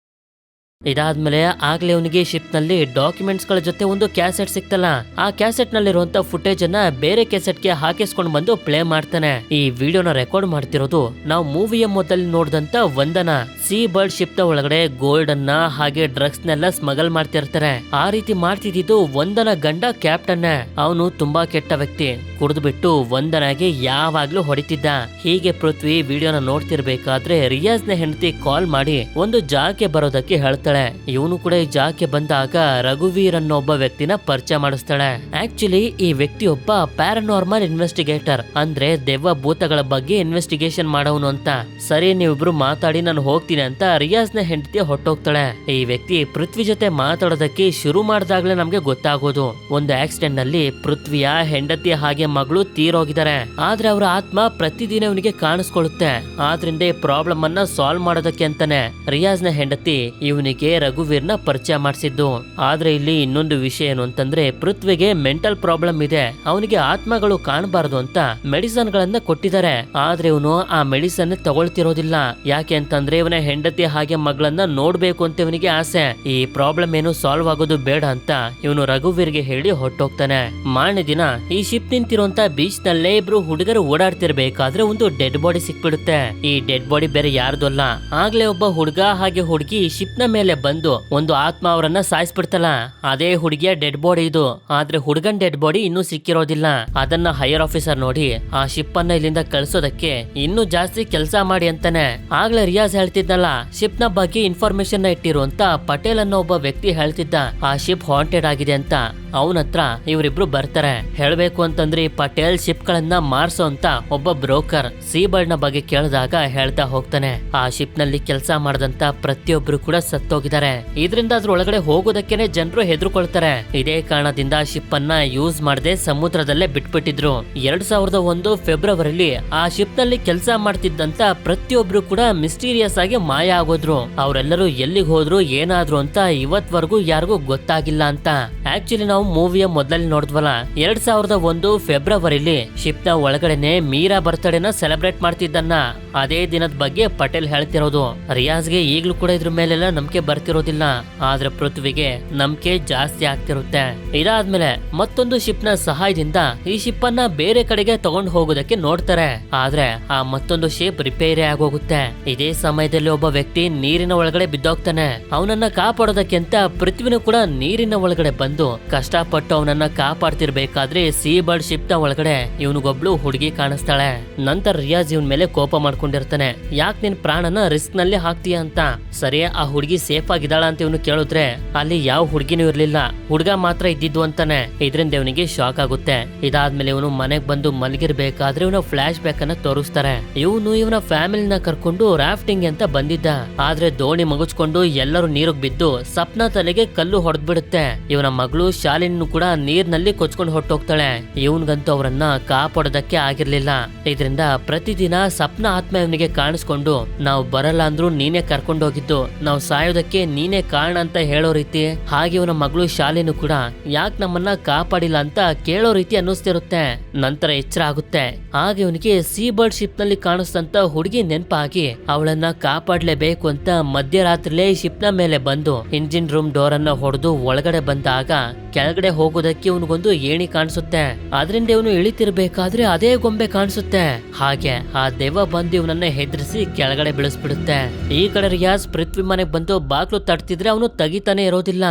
ಇದಾದ್ಮೇಲೆ ಆಗ್ಲೇ ಅವನಿಗೆ ಶಿಪ್ ನಲ್ಲಿ ಡಾಕ್ಯುಮೆಂಟ್ಸ್ ಗಳ ಜೊತೆ ಒಂದು ಕ್ಯಾಸೆಟ್ ಸಿಕ್ತಲ್ಲ. ಆ ಕ್ಯಾಸೆಟ್ ನಲ್ಲಿರುವಂತ ಫುಟೇಜ್ ಅನ್ನ ಬೇರೆ ಕ್ಯಾಸೆಟ್ ಗೆ ಹಾಕಿಸ್ಕೊಂಡು ಬಂದು ಪ್ಲೇ ಮಾಡ್ತಾನೆ. ಈ ವಿಡಿಯೋನ ರೆಕಾರ್ಡ್ ಮಾಡ್ತಿರೋದು ನಾವು ಮೂವಿಯ ಮೊದಲು ನೋಡಿದಂತ ವಂದನ ಸೀ ಬರ್ಡ್ ಶಿಪ್ ನ ಒಳಗಡೆ ಗೋಲ್ಡ್ ಅನ್ನ ಹಾಗೆ ಡ್ರಗ್ಸ್ ನೆಲ್ಲ ಸ್ಮಗಲ್ ಮಾಡ್ತಿರ್ತಾರೆ. ಆ ರೀತಿ ಮಾಡ್ತಿದ್ದು ವಂದನ ಗಂಡ ಕ್ಯಾಪ್ಟನ್. ಅವನು ತುಂಬಾ ಕೆಟ್ಟ ವ್ಯಕ್ತಿ. ಕುಡಿದು ಬಿಟ್ಟು ವಂದನಾಗೆ ಯಾವಾಗ್ಲೂ ಹೊಡಿತಿದ್ದ. ಹೀಗೆ ಪೃಥ್ವಿ ವಿಡಿಯೋನ ನೋಡ್ತಿರ್ಬೇಕಾದ್ರೆ ರಿಯಾಜ್ ನ ಹೆಂಡತಿ ಕಾಲ್ ಮಾಡಿ ಒಂದು ಜಾಗಕ್ಕೆ ಬರೋದಕ್ಕೆ ಹೇಳ್ತಾಳೆ. ಇವನು ಕೂಡ ಈ ಜಾಗಕ್ಕೆ ಬಂದಾಗ ರಘುವೀರ್ ಅನ್ನೋ ಒಬ್ಬ ವ್ಯಕ್ತಿನ ಪರಿಚಯ ಮಾಡಿಸ್ತಾಳೆ. ಆಕ್ಚುಲಿ ಈ ವ್ಯಕ್ತಿ ಒಬ್ಬ ಪ್ಯಾರಾನಾರ್ಮಲ್ ಇನ್ವೆಸ್ಟಿಗೇಟರ್, ಅಂದ್ರೆ ದೆವ್ವ ಭೂತಗಳ ಬಗ್ಗೆ ಇನ್ವೆಸ್ಟಿಗೇಷನ್ ಮಾಡೋನು ಅಂತ. ಸರಿ ನೀವಿಬ್ರು ಮಾತಾಡಿ ನಾನು ಹೋಗ್ತೀನಿ ಅಂತ ರಿಯಾಜ್ ನ ಹೆಂಡತಿ ಹೊಟ್ಟೋಗ್ತಾಳೆ. ಈ ವ್ಯಕ್ತಿ ಪೃಥ್ವಿ ಜೊತೆ ಮಾತಾಡೋದಕ್ಕೆ ಶುರು ಮಾಡಿದಾಗ್ಲೇ ನಮ್ಗೆ ಗೊತ್ತಾಗೋದು ಒಂದು ಆಕ್ಸಿಡೆಂಟ್ ನಲ್ಲಿ ಪೃಥ್ವಿಯ ಹೆಂಡತಿ ಹಾಗೆ ಮಗಳು ತೀರೋಗಿದ್ದಾರೆ. ಆದ್ರೆ ಅವರ ಆತ್ಮ ಪ್ರತಿದಿನ ಇವನಿಗೆ ಕಾಣಿಸ್ಕೊಳ್ಳುತ್ತೆ. ಆದ್ರಿಂದ ಈ ಪ್ರಾಬ್ಲಮ್ ಅನ್ನ ಸಾಲ್ವ್ ಮಾಡೋದಕ್ಕೆ ಅಂತಾನೆ ರಿಯಾಜ್ ನ ಹೆಂಡತಿ ಇವನಿಗೆ ರಘುವೀರ್ನ ಪರಿಚಯ ಮಾಡಿಸಿದ್ದು. ಆದ್ರೆ ಇಲ್ಲಿ ಇನ್ನೊಂದು ವಿಷಯ ಏನು ಅಂತಂದ್ರೆ ಪೃಥ್ವಿಗೆ ಮೆಂಟಲ್ ಪ್ರಾಬ್ಲಮ್ ಇದೆ. ಅವನಿಗೆ ಆತ್ಮಗಳು ಕಾಣಬಾರದು ಅಂತ ಮೆಡಿಸನ್ ಗಳನ್ನ ಕೊಟ್ಟಿದ್ದಾರೆ. ಆದ್ರೆ ಇವನು ಆ ಮೆಡಿಸನ್ ತಗೊಳ್ತಿರೋದಿಲ್ಲ. ಯಾಕೆ ಅಂತಂದ್ರೆ ಇವನ ಹೆಂಡತಿ ಹಾಗೆ ಮಗಳನ್ನ ನೋಡ್ಬೇಕು ಅಂತ ಇವನಿಗೆ ಆಸೆ. ಈ ಪ್ರಾಬ್ಲಮ್ ಏನು ಸಾಲ್ವ್ ಆಗೋದು ಬೇಡ ಅಂತ ಇವನು ರಘುವೀರ್ಗೆ ಹೇಳಿ ಹೊಟ್ಟೋಗ್ತಾನೆ. ಮಾರನೇ ದಿನ ಈ ಶಿಪ್ ನಿಂತಿರುವಂತ ಬೀಚ್ ನಲ್ಲೇ ಇಬ್ರು ಹುಡುಗರು ಓಡಾಡ್ತಿರ್ಬೇಕಾದ್ರೆ ಒಂದು ಡೆಡ್ ಬಾಡಿ ಸಿಕ್ಬಿಡುತ್ತೆ. ಈ ಡೆಡ್ ಬಾಡಿ ಬೇರೆ ಯಾರ್ದು ಅಲ್ಲ. ಆಗ್ಲೇ ಒಬ್ಬ ಹುಡುಗ ಹಾಗೆ ಹುಡುಗಿ ಶಿಪ್ ನ ಮೇಲೆ ಬಂದು ಒಂದು ಆತ್ಮ ಅವರನ್ನ ಸಾಯಿಸ್ಬಿಡ್ತಲ್ಲ. ಅದೇ ಹುಡುಗಿಯ ಡೆಡ್ ಬಾಡಿ ಇದು. ಆದ್ರೆ ಹುಡುಗನ್ ಡೆಡ್ ಬಾಡಿ ಇನ್ನೂ ಸಿಕ್ಕಿರೋದಿಲ್ಲ. ಅದನ್ನ ಹೈಯರ್ ಆಫೀಸರ್ ನೋಡಿ ಆ ಶಿಪ್ ಅನ್ನ ಇಲ್ಲಿಂದ ಕಳ್ಸೋದಕ್ಕೆ ಇನ್ನೂ ಜಾಸ್ತಿ ಕೆಲಸ ಮಾಡಿ ಅಂತಾನೆ. ಆಗ್ಲೇ ರಿಯಾಜ್ ಹೇಳ್ತಿದ್ನಲ್ಲ ಶಿಪ್ ನ ಬಗ್ಗೆ ಇನ್ಫಾರ್ಮೇಶನ್ ನ ಇಟ್ಟಿರುವಂತ ಪಟೇಲ್ ಅನ್ನೋ ಒಬ್ಬ ವ್ಯಕ್ತಿ ಹೇಳ್ತಿದ್ದ ಆ ಶಿಪ್ ಹಾಂಟೆಡ್ ಆಗಿದೆ ಅಂತ. ಅವನ ಹತ್ರ ಇವರಿಬ್ರು ಬರ್ತಾರೆ. ಹೇಳ್ಬೇಕು ಅಂತಂದ್ರೆ ಈ ಪಟೇಲ್ ಶಿಪ್ ಗಳನ್ನ ಮಾರ್ಸೋ ಅಂತ ಒಬ್ಬ ಬ್ರೋಕರ್ ಸೀಬರ್ಡ್ ನ ಬಗ್ಗೆ ಕೇಳಿದಾಗ ಹೇಳ್ತಾ ಹೋಗ್ತಾನೆ, ಆ ಶಿಪ್ ನಲ್ಲಿ ಕೆಲಸ ಮಾಡದಂತ ಪ್ರತಿಯೊಬ್ರು ಕೂಡ ಸತ್ತೋಗಿದ್ದಾರೆ. ಇದರಿಂದ ಅದ್ರ ಒಳಗಡೆ ಹೋಗೋದಕ್ಕೇನೆ ಜನರು ಹೆದರ್ಕೊಳ್ತಾರೆ. ಇದೇ ಕಾರಣದಿಂದ ಶಿಪ್ ಅನ್ನ ಯೂಸ್ ಮಾಡದೆ ಸಮುದ್ರದಲ್ಲೇ ಬಿಟ್ಬಿಟ್ಟಿದ್ರು. 2001 ಫೆಬ್ರವರಿಲಿ ಆ ಶಿಪ್ ನಲ್ಲಿ ಕೆಲಸ ಮಾಡ್ತಿದ್ದಂತ ಪ್ರತಿಯೊಬ್ರು ಕೂಡ ಮಿಸ್ಟೀರಿಯಸ್ ಆಗಿ ಮಾಯ ಆಗೋದ್ರು. ಅವರೆಲ್ಲರೂ ಎಲ್ಲಿಗೆ ಹೋದ್ರು ಏನಾದ್ರು ಅಂತ ಇವತ್ವರೆಗೂ ಯಾರಿಗೂ ಗೊತ್ತಾಗಿಲ್ಲ ಅಂತ. ಆಕ್ಚುಲಿ ನಾವು ಮೂವಿಯ ಮೊದಲಲ್ಲಿ ನೋಡಿದ್ವಲ್ಲ, 2001 ಫೆಬ್ರವರಿಲಿ ಶಿಪ್ ನ ಒಳಗಡೆನೆ ಮೀರಾ ಬರ್ತ್ಡೇನ ಸೆಲೆಬ್ರೇಟ್ ಮಾಡ್ತಿದ್ದನ್ನ ಅದೇ ದಿನದ ಬಗ್ಗೆ ಪಟೇಲ್ ಹೇಳ್ತಿರೋದು. ರಿಯಾಜ್ಗೆ ಈಗ್ಲೂ ಕೂಡ ಇದ್ರ ಮೇಲೆಲ್ಲ ನಂಬಿಕೆ ಬರ್ತಿರೋದಿಲ್ಲ, ಆದ್ರೆ ಪೃಥ್ವಿಗೆ ನಂಬಿಕೆ ಜಾಸ್ತಿ ಆಗ್ತಿರುತ್ತೆ. ಇದಾದ್ಮೇಲೆ ಮತ್ತೊಂದು ಶಿಪ್ ನ ಸಹಾಯದಿಂದ ಈ ಶಿಪ್ ಅನ್ನ ಬೇರೆ ಕಡೆಗೆ ತಗೊಂಡು ಹೋಗೋದಕ್ಕೆ ನೋಡ್ತಾರೆ. ಆದ್ರೆ ಆ ಮತ್ತೊಂದು ಶಿಪ್ ರಿಪೇರಿ ಆಗೋಗುತ್ತೆ. ಇದೇ ಸಮಯದಲ್ಲಿ ಒಬ್ಬ ವ್ಯಕ್ತಿ ನೀರಿನ ಒಳಗಡೆ ಬಿದ್ದೋಗ್ತಾನೆ. ಅವನನ್ನ ಕಾಪಾಡೋದಕ್ಕೆ ಅಂತ ಪೃಥ್ವಿನೂ ಕೂಡ ನೀರಿನ ಒಳಗಡೆ ಬಂದು ಕಷ್ಟಪಟ್ಟು ಅವನನ್ನ ಕಾಪಾಡ್ತಿರ್ಬೇಕಾದ್ರೆ ಸೀಬರ್ಡ್ ಶಿಪ್ ನ ಒಳಗಡೆ ಇವನಿಗೊಬ್ಳು ಹುಡುಗಿ ಕಾಣಿಸ್ತಾಳೆ. ನಂತರ ರಿಯಾಜ್ ಇವನ್ ಮೇಲೆ ಕೋಪ ಮಾಡ್ಕೊಂಡಿರ್ತಾನೆ, ಯಾಕೆ ನಿನ್ ಪ್ರಾಣನ ರಿಸ್ಕ್ ನಲ್ಲಿ ಹಾಕ್ತೀಯ ಅಂತ. ಸರಿ, ಆ ಹುಡುಗಿ ಸೇಫ್ ಆಗಿದ್ದಾಳ ಅಂತ ಇವನು ಕೇಳಿದ್ರೆ ಅಲ್ಲಿ ಯಾವ ಹುಡುಗಿನೂ ಇರ್ಲಿಲ್ಲ, ಹುಡುಗ ಮಾತ್ರ ಇದ್ದಿದ್ದು ಅಂತಾನೆ. ಇದರಿಂದ ಇವನಿಗೆ ಶಾಕ್ ಆಗುತ್ತೆ. ಇದಾದ್ಮೇಲೆ ಇವನು ಮನೆಗ್ ಬಂದು ಮಲಗಿರ್ಬೇಕಾದ್ರೆ ಇವನ ಫ್ಲಾಶ್ ಬ್ಯಾಕ್ ಅನ್ನ ತೋರಿಸ್ತಾರೆ. ಇವನ ಫ್ಯಾಮಿಲಿನ ಕರ್ಕೊಂಡು ರಾಫ್ಟಿಂಗ್ ಅಂತ ಬಂದಿದ್ದ. ಆದ್ರೆ ದೋಣಿ ಮಗುಚ್ಕೊಂಡು ಎಲ್ಲರೂ ನೀರಿಗೆ ಬಿದ್ದು ಸಪ್ನಾ ತಲೆಗೆ ಕಲ್ಲು ಹೊಡೆದ್ಬಿಡುತ್ತೆ. ಇವನ ಮಗಳು ಶಾಲಿನೂ ಕೂಡ ನೀರ್ನಲ್ಲಿ ಕೊಚ್ಕೊಂಡು ಹೊಟ್ಟೋಗ್ತಾಳೆ. ಇವನ್ಗಂತೂ ಅವರನ್ನ ಕಾಪಾಡೋದಕ್ಕೆ ಆಗಿರ್ಲಿಲ್ಲ. ಇದರಿಂದ ಪ್ರತಿದಿನ ಸಪ್ನಾ ಆತ್ಮ ಇವನಿಗೆ ಕಾಣಿಸ್ಕೊಂಡು, ನಾವು ಬರಲ್ಲ ಅಂದ್ರೂ ನೀನೇ ಕರ್ಕೊಂಡೋಗಿದ್ದು, ನಾವು ಸಾಯೋದಕ್ಕೆ ನೀನೇ ಕಾರಣ ಅಂತ ಹೇಳೋ ರೀತಿ. ಹಾಗೆ ಇವನ ಮಗಳು ಶಾಲಿನೂ ಕೂಡ ಯಾಕೆ ನಮ್ಮನ್ನ ಕಾಪಾಡಿಲ್ಲ ಅಂತ ಕೇಳೋ ರೀತಿ ಅನ್ನಿಸ್ತಿರುತ್ತೆ. ನಂತರ ಎಚ್ಚರ ಆಗುತ್ತೆ. ಆಗ ಇವನಿಗೆ ಸೀಬರ್ಡ್ ಶಿಪ್ ನಲ್ಲಿ ಕಾಣಿಸ್ತಂತ ಹುಡುಗಿ ನೆನಪಾಗಿ ಅವಳನ್ನ ಕಾಪಾಡ್ಲೇಬೇಕು ಅಂತ ಮಧ್ಯರಾತ್ರಿಲೇ ಶಿಪ್ ನ ಮೇಲೆ ಬಂದು ಇಂಜಿನ್ ರೂಮ್ ಡೋರ್ ಅನ್ನ ಹೊಡೆದು ಒಳಗಡೆ ಬಂದಾಗ ಕೆಳಗಡೆ ಹೋಗೋದಕ್ಕೆ ಇವನಿಗೊಂದು ಏಣಿ ಕಾಣಿಸುತ್ತೆ. ಅದರಿಂದ ಇವನು ಇಳಿತಿರ್ಬೇಕಾದ್ರೆ ಅದೇ ಗೊಂಬೆ ಕಾಣಿಸುತ್ತೆ. ಹಾಗೆ ಆ ದೆವ್ವ ಬಂದು ಇವನನ್ನ ಹೆದರಿಸಿ ಕೆಳಗಡೆ ಬೀಳಿಸ್ಬಿಡುತ್ತೆ. ಈ ಕಡೆ ರಿಯಾಜ್ ಪೃಥ್ವಿ ಮನೆಗೆ ಬಂದು ಬಾಗ್ಲು ತಟ್ತಿದ್ರೆ ಅವನು ತೆಗಿತಾನೆ ಇರೋದಿಲ್ಲ.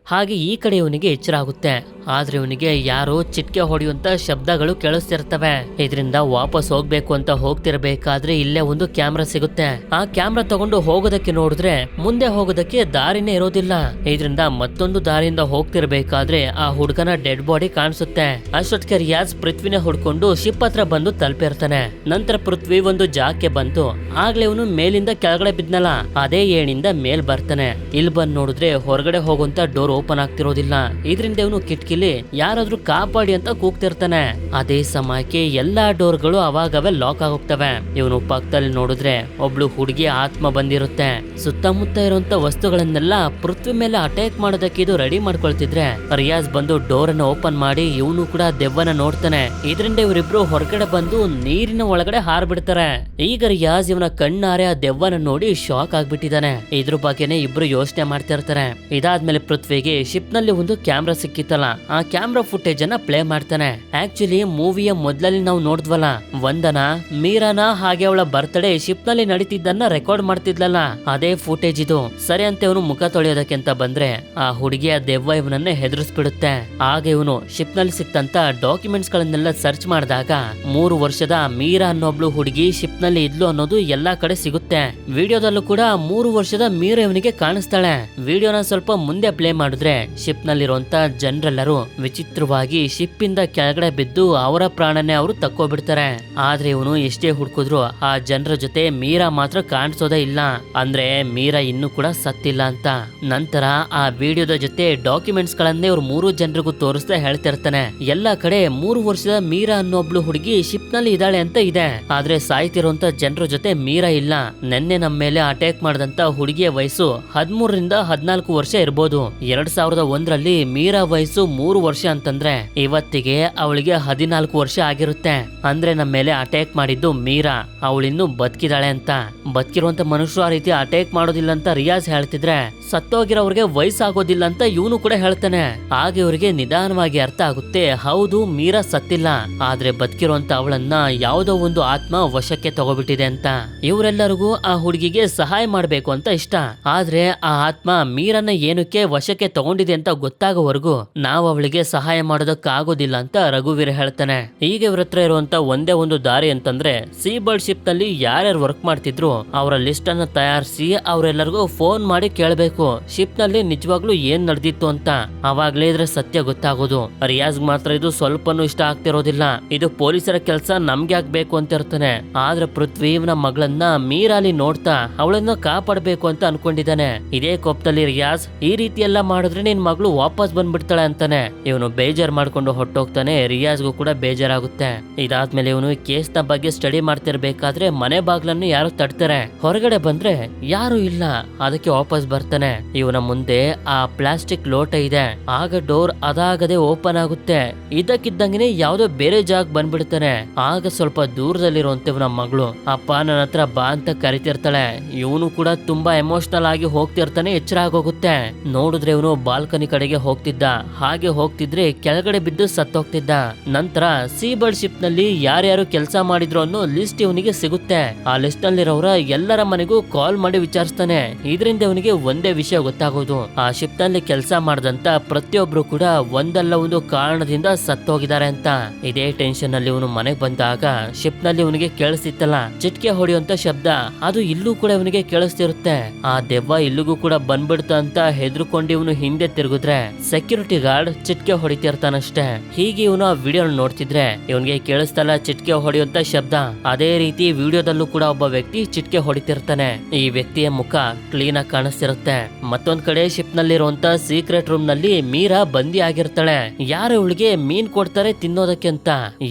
ಹಾಗೆ ಈ ಕಡೆ ಇವನಿಗೆ ಎಚ್ಚರ ಆಗುತ್ತೆ. ಆದ್ರೆ ಇವನಿಗೆ ಯಾರೋ ಚಿಟ್ಕೆ ಹೊಡೆಯುವಂತ ಶಬ್ದಗಳು ಕೇಳಿಸ್ತಿರ್ತವೆ. ಇದರಿಂದ ವಾಪಸ್ ಹೋಗ್ಬೇಕು ಅಂತ ಹೋಗ್ತಿರ್ಬೇಕಾದ್ರೆ ಇಲ್ಲೇ ಒಂದು ಕ್ಯಾಮ್ರಾ ಸಿಗುತ್ತೆ. ಆ ಕ್ಯಾಮ್ರಾ ತಗೊಂಡು ಹೋಗೋದಕ್ಕೆ ನೋಡಿದ್ರೆ ಮುಂದೆ ಹೋಗೋದಕ್ಕೆ ದಾರಿನೇ ಇರೋದಿಲ್ಲ. ಇದರಿಂದ ಮತ್ತೊಂದು ದಾರಿಯಿಂದ ಹೋಗ್ತಿರ್ಬೇಕಾದ್ರೆ ಆ ಹುಡುಗನ ಡೆಡ್ ಬಾಡಿ ಕಾಣಿಸುತ್ತೆ. ಅಷ್ಟೊತ್ತಿಗೆ ರಿಯಾಜ್ ಪೃಥ್ವಿನ ಹುಡ್ಕೊಂಡು ಶಿಪ್ ಹತ್ರ ಬಂದು ತಲುಪಿರ್ತಾನೆ. ನಂತರ ಪೃಥ್ವಿ ಒಂದು ಜಾಗಕ್ಕೆ ಬಂತು. ಆಗ್ಲೇ ಇವನು ಮೇಲಿಂದ ಕೆಳಗಡೆ ಬಿದ್ನಲ್ಲ, ಅದೇ ಏಣಿಂದ ಮೇಲ್ ಬರ್ತಾನೆ. ಇಲ್ಲಿ ಬಂದ್ ನೋಡಿದ್ರೆ ಹೊರಗಡೆ ಹೋಗುವಂತ ಡೋರ್ ಓಪನ್ ಆಗ್ತಿರೋದಿಲ್ಲ. ಇದರಿಂದ ಇವನು ಕಿಟಕಿಲಿ ಯಾರಾದ್ರೂ ಕಾಪಾಡಿ ಅಂತ ಕೂಗ್ತಿರ್ತಾನೆ. ಅದೇ ಸಮಯಕ್ಕೆ ಎಲ್ಲಾ ಡೋರ್ಗಳು ಅವಾಗವೇ ಲಾಕ್ ಆಗೋಗ್ತವೆ. ಇವನು ಪಕ್ಕದಲ್ಲಿ ನೋಡಿದ್ರೆ ಒಬ್ಳು ಹುಡುಗಿ ಆತ್ಮ ಬಂದಿರುತ್ತೆ. ಸುತ್ತಮುತ್ತ ಇರುವಂತ ವಸ್ತುಗಳನ್ನೆಲ್ಲ ಪೃಥ್ವಿ ಮೇಲೆ ಅಟ್ಯಾಕ್ ಮಾಡೋದಕ್ಕೆ ಇದು ರೆಡಿ ಮಾಡ್ಕೊಳ್ತಿದ್ರೆ ರಿಯಾಜ್ ಬಂದು ಡೋರ್ ಅನ್ನ ಓಪನ್ ಮಾಡಿ ಇವನು ಕೂಡ ದೆವ್ವನ ನೋಡ್ತಾನೆ. ಇದರಿಂದ ಇವರಿಬ್ರು ಹೊರಗಡೆ ಬಂದು ನೀರಿನ ಒಳಗಡೆ ಹಾರ್ಬಿಡ್ತಾರೆ. ಈಗ ರಿಯಾಜ್ ಇವನ ಕಣ್ಣಾರೆ ಆ ದೆವ್ವನ ನೋಡಿ ಶಾಕ್ ಆಗ್ಬಿಟ್ಟಿದ್ದಾನೆ. ಇದ್ರ ಬಗ್ಗೆನೆ ಇಬ್ರು ಯೋಚನೆ ಮಾಡ್ತಿರ್ತಾರೆ. ಇದಾದ್ಮೇಲೆ ಪೃಥ್ವಿಗೆ ಶಿಪ್ ನಲ್ಲಿ ಒಂದು ಕ್ಯಾಮ್ರಾ ಸಿಕ್ಕಿತ್ತಲ್ಲ, ಆ ಕ್ಯಾಮ್ರಾ ಫುಟೇಜ್ ಅನ್ನ ಪ್ಲೇ ಮಾಡ್ತಾನೆ. ಆಕ್ಚುಲಿ ಮೂವಿಯ ಮೊದಲಲ್ಲಿ ನಾವು ನೋಡಿದ್ವಲ್ಲ, ವಂದನಾ ಮೀರಾನ ಹಾಗೆ ಅವಳ ಬರ್ತ್ಡೇ ಶಿಪ್ ನಲ್ಲಿ ನಡೀತಿದ್ದನ್ನ ರೆಕಾರ್ಡ್ ಮಾಡ್ತಿದ್ಲಲ್ಲ, ಅದೇ ಫುಟೇಜ್ ಇದು. ಸರಿ ಅಂತ ಇವನು ಮುಖ ತೊಳೆಯೋದಕ್ಕೆ ಅಂತ ಬಂದ್ರೆ ಆ ಹುಡುಗಿಯ ದೆವ್ವ ಇವನನ್ನ ಹೆದರಿಸ್ಬಿಡುತ್ತೆ. ಆಗ ಇವನು ಶಿಪ್ ನಲ್ಲಿ ಸಿಕ್ತಂತ ಡಾಕ್ಯುಮೆಂಟ್ಸ್ ಗಳನ್ನೆಲ್ಲ ಸರ್ಚ್ ಮಾಡಿದಾಗ 3 ವರ್ಷದ ಮೀರಾ ಅನ್ನೊಬ್ಳು ಹುಡುಗಿ ಶಿಪ್ ನಲ್ಲಿ ಇದ್ಲು ಅನ್ನೋದು ಎಲ್ಲಾ ಕಡೆ ಸಿಗುತ್ತೆ. ವಿಡಿಯೋದಲ್ಲೂ ಕೂಡ 3 ವರ್ಷದ ಮೀರಾ ಇವನಿಗೆ ಕಾಣಿಸ್ತಾಳೆ. ವಿಡಿಯೋನ ಸ್ವಲ್ಪ ಮುಂದೆ ಪ್ಲೇ ಮಾಡಿದ್ರೆ ಶಿಪ್ ನಲ್ಲಿರುವಂತ ಜನರೆಲ್ಲರೂ ವಿಚಿತ್ರವಾಗಿ ಶಿಪ್ ಇಂದ ಕೆಳಗಡೆ ಬಿದ್ದು ಅವರ ಪ್ರಾಣನೇ ಅವರು ತಕ್ಕೋಬಿಡ್ತಾರೆ. ಆದ್ರೆ ಇವನು ಎಷ್ಟೇ ಹುಡುಕಿದ್ರು ಆ ಜನರ ಜೊತೆ ಮೀರಾ ಮಾತ್ರ ಕಾಣಿಸೋದೇ ಇಲ್ಲ. ಅಂದ್ರೆ ಮೀರಾ ಇನ್ನೂ ಕೂಡ ಸತ್ತಿಲ್ಲ ಅಂತ. ನಂತರ ಆ ವಿಡಿಯೋದ ಜೊತೆ ಡಾಕ್ಯುಮೆಂಟ್ಸ್ ಗಳನ್ನೇ ಇವ್ರು 3 ಜನರಿಗೂ ತೋರಿಸ್ತಾ ಹೇಳ್ತಿರ್ತಾನೆ. ಎಲ್ಲಾ ಕಡೆ 3 ವರ್ಷದ ಮೀರಾ ಅನ್ನೊಬ್ಳು ಹುಡುಗಿ ಶಿಪ್ ನಲ್ಲಿ ಇದ್ದಾಳೆ ಅಂತ ಇದೆ. ಆದ್ರೆ ಸಾಯ್ತಿರುವಂತ ಜನರ ಜೊತೆ ಮೀರಾ ಇಲ್ಲ. ನೆನ್ನೆ ನಮ್ಮ ಮೇಲೆ ಅಟ್ಯಾಕ್ ಮಾಡಿದಂತ ಹುಡುಗಿಯ ವಯಸ್ಸು 13ರಿಂದ 14 ವರ್ಷ ಇರ್ಬೋದು. 2001ರಲ್ಲಿ ಮೀರಾ ವಯಸ್ಸು 3 ವರ್ಷ ಅಂತಂದ್ರೆ ಇವತ್ತಿಗೆ ಅವಳಿಗೆ 14 ವರ್ಷ ಆಗಿರುತ್ತೆ. ಅಂದ್ರೆ ನಮ್ಮ ಮೇಲೆ ಅಟ್ಯಾಕ್ ಮಾಡಿದ್ದು ಮೀರಾ, ಅವಳಿನ್ನು ಬದುಕಿದಾಳೆ ಅಂತ. ಬದುಕಿರುವಂತ ಮನುಷ್ಯರು ಆ ರೀತಿ ಅಟ್ಯಾಕ್ ಮಾಡೋದಿಲ್ಲ ಅಂತ ರಿಯಾಜ್ ಹೇಳ್ತಿದ್ರೆ ಸತ್ತೋಗಿರೋರ್ಗೆ ವಯಸ್ಸಾಗೋದಿಲ್ಲ ಅಂತ ಇವನು ಕೂಡ ಹೇಳ್ತಾನೆ. ಆಗ ಇವರಿಗೆ ನಿಧಾನವಾಗಿ ಅರ್ಥ ಆಗುತ್ತೆ, ಹೌದು ಮೀರಾ ಸತ್ತಿಲ್ಲ, ಆದ್ರೆ ಬದುಕಿರುವಂತ ಅವಳನ್ನ ಯಾವುದೋ ಒಂದು ಆತ್ಮ ವಶಕ್ಕೆ ತಗೋಬಿಟ್ಟಿದೆ ಅಂತ. ಇವರೆಲ್ಲರಿಗೂ ಆ ಹುಡುಗಿಗೆ ಸಹಾಯ ಮಾಡ್ಬೇಕು ಅಂತ ಇಷ್ಟ. ಆದ್ರೆ ಆ ಆತ್ಮ ಮೀರನ್ನ ಏನಕ್ಕೆ ವಶಕ್ಕೆ ತಗೊಂಡಿದೆ ಅಂತ ಗೊತ್ತಾಗೋವರೆಗೂ ನಾವು ಅವಳಿಗೆ ಸಹಾಯ ಮಾಡೋದಕ್ಕಾಗೋದಿಲ್ಲ ಅಂತ ರಘುವೀರ್ ಹೇಳ್ತಾನೆ. ಈಗ ಇವ್ರ ಹತ್ರ ಇರುವಂತ ಒಂದೇ ಒಂದು ದಾರಿ ಅಂತಂದ್ರೆ ಸೀ ಬರ್ಡ್ ಶಿಪ್ ನಲ್ಲಿ ಯಾರ್ಯಾರು ವರ್ಕ್ ಮಾಡ್ತಿದ್ರು ಅವರ ಲಿಸ್ಟ್ ಅನ್ನ ತಯಾರಿಸಿ ಅವರೆಲ್ಲರಿಗೂ ಫೋನ್ ಮಾಡಿ ಕೇಳಬೇಕು ಶಿಪ್ ನಲ್ಲಿ ನಿಜವಾಗ್ಲೂ ಏನ್ ನಡೆದಿತ್ತು ಅಂತ. ಅವಾಗ್ಲೇ ಇದ್ರ ಸತ್ಯ ಗೊತ್ತಾಗೋದು. ರಿಯಾಜ್ ಮಾತ್ರ ಇದು ಸ್ವಲ್ಪನೂ ಇಷ್ಟ ಆಗ್ತಿರೋದಿಲ್ಲ. ಇದು ಪೊಲೀಸರ ಕೆಲಸ ನಮ್ಗೆ ಆಗ್ಬೇಕು ಅಂತ ಇರ್ತಾನೆ. ಆದ್ರೆ ಪೃಥ್ವಿ ಇವನ ಮಗಳನ್ನ ಮೀರಾಲಿ ನೋಡ್ತಾ ಅವಳನ್ನ ಕಾಪಾಡಬೇಕು ಅಂತ ಅನ್ಕೊಂಡಿದ್ದಾನೆ. ಇದೇ ಕೋಪದಲ್ಲಿ ರಿಯಾಜ್ ಈ ರೀತಿ ಎಲ್ಲ ಮಾಡಿದ್ರೆ ನಿನ್ ಮಗಳು ವಾಪಸ್ ಬಂದ್ಬಿಡ್ತಾಳೆ ಅಂತಾನೆ. ಇವನು ಬೇಜಾರ್ ಮಾಡ್ಕೊಂಡು ಹೊಟ್ಟೋಗ್ತಾನೆ. ರಿಯಾಜ್ಗೂ ಕೂಡ ಬೇಜಾರಾಗುತ್ತೆ. ಇದಾದ್ಮೇಲೆ ಇವನು ಕೇಸ್ ನ ಬಗ್ಗೆ ಸ್ಟಡಿ ಮಾಡ್ತಿರ್ಬೇಕಾದ್ರೆ ಮನೆ ಬಾಗ್ಲನ್ನು ಯಾರು ತಡ್ತಾರೆ. ಹೊರಗಡೆ ಬಂದ್ರೆ ಯಾರು ಇಲ್ಲ. ಅದಕ್ಕೆ ವಾಪಸ್ ಬರ್ತಾನೆ. ಇವನ ಮುಂದೆ ಆ ಪ್ಲಾಸ್ಟಿಕ್ ಲೋಟ ಇದೆ. ಆಗ ಡೋರ್ ಅದಾಗದೆ ಓಪನ್ ಆಗುತ್ತೆ. ಇದಕ್ಕಿದ್ದಂಗೆ ಯಾವ್ದೋ ಬೇರೆ ಜಾಗ ಬಂದ್ಬಿಡ್ತಾನೆ. ಆಗ ಸ್ವಲ್ಪ ದೂರದಲ್ಲಿರುವಂತೆ ಇವನ ಮಗಳು ಅಪ್ಪ ನನ್ನ ಹತ್ರ ಬಾ ಅಂತ ಕರಿತಿರ್ತಾಳೆ. ಇವನು ಕೂಡ ತುಂಬಾ ಎಮೋಷನಲ್ ಆಗಿ ಹೋಗ್ತಿರ್ತಾನೆ. ಎಚ್ಚರ ಆಗೋಗುತ್ತೆ. ನೋಡಿದ್ರೆ ಇವನು ಬಾಲ್ಕನಿ ಕಡೆಗೆ ಹೋಗ್ತಿದ್ದ. ಹಾಗೆ ಹೋಗ್ತಿದ್ರೆ ಕೆಳಗಡೆ ಬಿದ್ದು ಸತ್ತೋಗ್ತಿದ್ದ. ನಂತರ ಸೀ ಬರ್ಡ್ ಶಿಪ್ ನಲ್ಲಿ ಯಾರ್ಯಾರು ಕೆಲಸ ಮಾಡಿದ್ರು ಅನ್ನೋ ಲಿಸ್ಟ್ ಇವನಿಗೆ ಸಿಗುತ್ತೆ. ಆ ಲಿಸ್ಟ್ ನಲ್ಲಿರೋರ ಎಲ್ಲರ ಮನೆಗೂ ಕಾಲ್ ಮಾಡಿ ವಿಚಾರಿಸ್ತಾನೆ. ಇದರಿಂದ ಇವನಿಗೆ ಒಂದೇ ವಿಷಯ ಗೊತ್ತಾಗೋದು, ಆ ಶಿಪ್ ನಲ್ಲಿ ಕೆಲಸ ಮಾಡದಂತ ಪ್ರತಿಯೊಬ್ರು ಕೂಡ ಒಂದಲ್ಲ ಒಂದು ಕಾರಣದಿಂದ ಸತ್ತೋಗಿದ್ದಾರೆ ಅಂತ. ಇದೇ ಟೆನ್ಷನ್ ಅಲ್ಲಿ ಇವನು ಮನೆಗೆ ಬಂದಾಗ ಶಿಪ್ ನಲ್ಲಿ ಇವನಿಗೆ ಕೇಳಿಸ್ತಿತ್ತಲ್ಲ ಚಿಟ್ಕೆ ಹೊಡೆಯುವಂತ ಶಬ್ದ, ಅದು ಇಲ್ಲೂ ಕೂಡ ಇವನಿಗೆ ಕೇಳಿಸ್ತಿರುತ್ತೆ. ಆ ದೆವ್ವ ಇಲ್ಲಿಗೂ ಕೂಡ ಬಂದ್ಬಿಡ್ತ ಅಂತ ಹೆದರ್ಕೊಂಡು ಇವನು ಹಿಂದೆ ತಿರುಗಿದ್ರೆ ಸೆಕ್ಯೂರಿಟಿ ಗಾರ್ಡ್ ಚಿಟ್ಕೆ ಹೊಡಿತಿರ್ತಾನಷ್ಟೇ. ಹೀಗೆ ಇವನು ಆ ವಿಡಿಯೋ ನೋಡ್ತಿದ್ರೆ ಇವನಿಗೆ ಕೇಳಿಸ್ತಲ್ಲ ಚಿಟ್ಕೆ ಹೊಡೆಯುವಂತ ಶಬ್ದ. ಅದೇ ರೀತಿ ವಿಡಿಯೋದಲ್ಲೂ ಕೂಡ ಒಬ್ಬ ವ್ಯಕ್ತಿ ಚಿಟ್ಕೆ ಹೊಡಿತಿರ್ತಾನೆ. ಈ ವ್ಯಕ್ತಿಯ ಮುಖ ಕ್ಲೀನ್ ಆಗಿ ಕಾಣಿಸ್ತಿರುತ್ತೆ. ಮತ್ತೊಂದ್ ಕಡೆ ಶಿಪ್ ನಲ್ಲಿರುವಂತ ಸೀಕ್ರೆಟ್ ರೂಮ್ ನಲ್ಲಿ ಮೀರಾ ಬಂದಿ ಆಗಿರ್ತಾಳೆ. ಯಾರು ಇವಳಿಗೆ ಮೀನ್ ಕೊಡ್ತಾರೆ ತಿನ್ನೋದಕ್ಕೆ ಅಂತ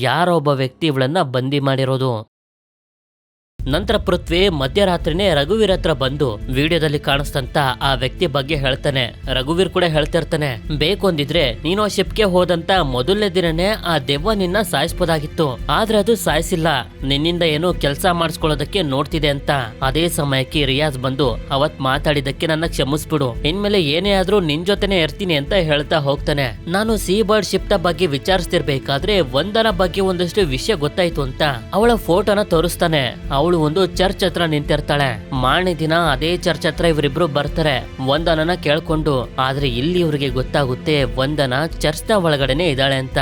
ಯಾರೋ ಒಬ್ಬ ವ್ಯಕ್ತಿ ಇವಳನ್ನ ಬಂದಿ ಮಾಡಿರೋದು. ನಂತರ ಪೃಥ್ವಿ ಮಧ್ಯರಾತ್ರಿನೇ ರಘುವೀರ್ ಹತ್ರ ಬಂದು ವಿಡಿಯೋದಲ್ಲಿ ಕಾಣಿಸ್ತಂತ ಆ ವ್ಯಕ್ತಿ ಬಗ್ಗೆ ಹೇಳ್ತಾನೆ. ರಘುವೀರ್ ಕೂಡ ಹೇಳ್ತಿರ್ತಾನೆ, ಬೇಕು ಅಂದಿದ್ರೆ ನೀನು ಆ ಶಿಪ್ಗೆ ಹೋದಂತ ಮೊದಲನೇ ದಿನನೇ ಆ ದೆವ್ವ ನಿನ್ನ ಸಾಯಿಸಬಹುದಾಗಿತ್ತು. ಆದ್ರೆ ಅದು ಸಾಯಿಸಿಲ್ಲ, ನಿನ್ನಿಂದ ಏನೋ ಕೆಲಸ ಮಾಡಿಸ್ಕೊಳ್ಳೋದಕ್ಕೆ ನೋಡ್ತಿದೆ ಅಂತ. ಅದೇ ಸಮಯಕ್ಕೆ ರಿಯಾಜ್ ಬಂದು ಅವತ್ ಮಾತಾಡಿದಕ್ಕೆ ನನ್ನ ಕ್ಷಮಿಸ್ಬಿಡು, ಇನ್ಮೇಲೆ ಏನೇ ಆದ್ರೂ ನಿನ್ ಜೊತೆನೆ ಇರ್ತೀನಿ ಅಂತ ಹೇಳ್ತಾ ಹೋಗ್ತಾನೆ. ನಾನು ಸೀ ಬರ್ಡ್ ಶಿಪ್ ನ ಬಗ್ಗೆ ವಿಚಾರಿಸ್ತಿರ್ಬೇಕಾದ್ರೆ ವಂದನ ಬಗ್ಗೆ ಒಂದಷ್ಟು ವಿಷಯ ಗೊತ್ತಾಯ್ತು ಅಂತ ಅವಳ ಫೋಟೋನ ತೋರಿಸ್ತಾನೆ. ಅವಳು ಒಂದು ಚರ್ಚ್ ಹತ್ರ ನಿಂತಿರ್ತಾಳೆ. ಮಾರನೇ ದಿನ ಅದೇ ಚರ್ಚ್ ಹತ್ರ ಇವರಿಬ್ರು ಬರ್ತಾರೆ ವಂದನನ ಕೇಳ್ಕೊಂಡು. ಆದ್ರೆ ಇಲ್ಲಿ ಇವ್ರಿಗೆ ಗೊತ್ತಾಗುತ್ತೆ ವಂದನ ಚರ್ಚ್ ನ ಒಳಗಡೆನೆ ಇದ್ದಾಳೆ ಅಂತ.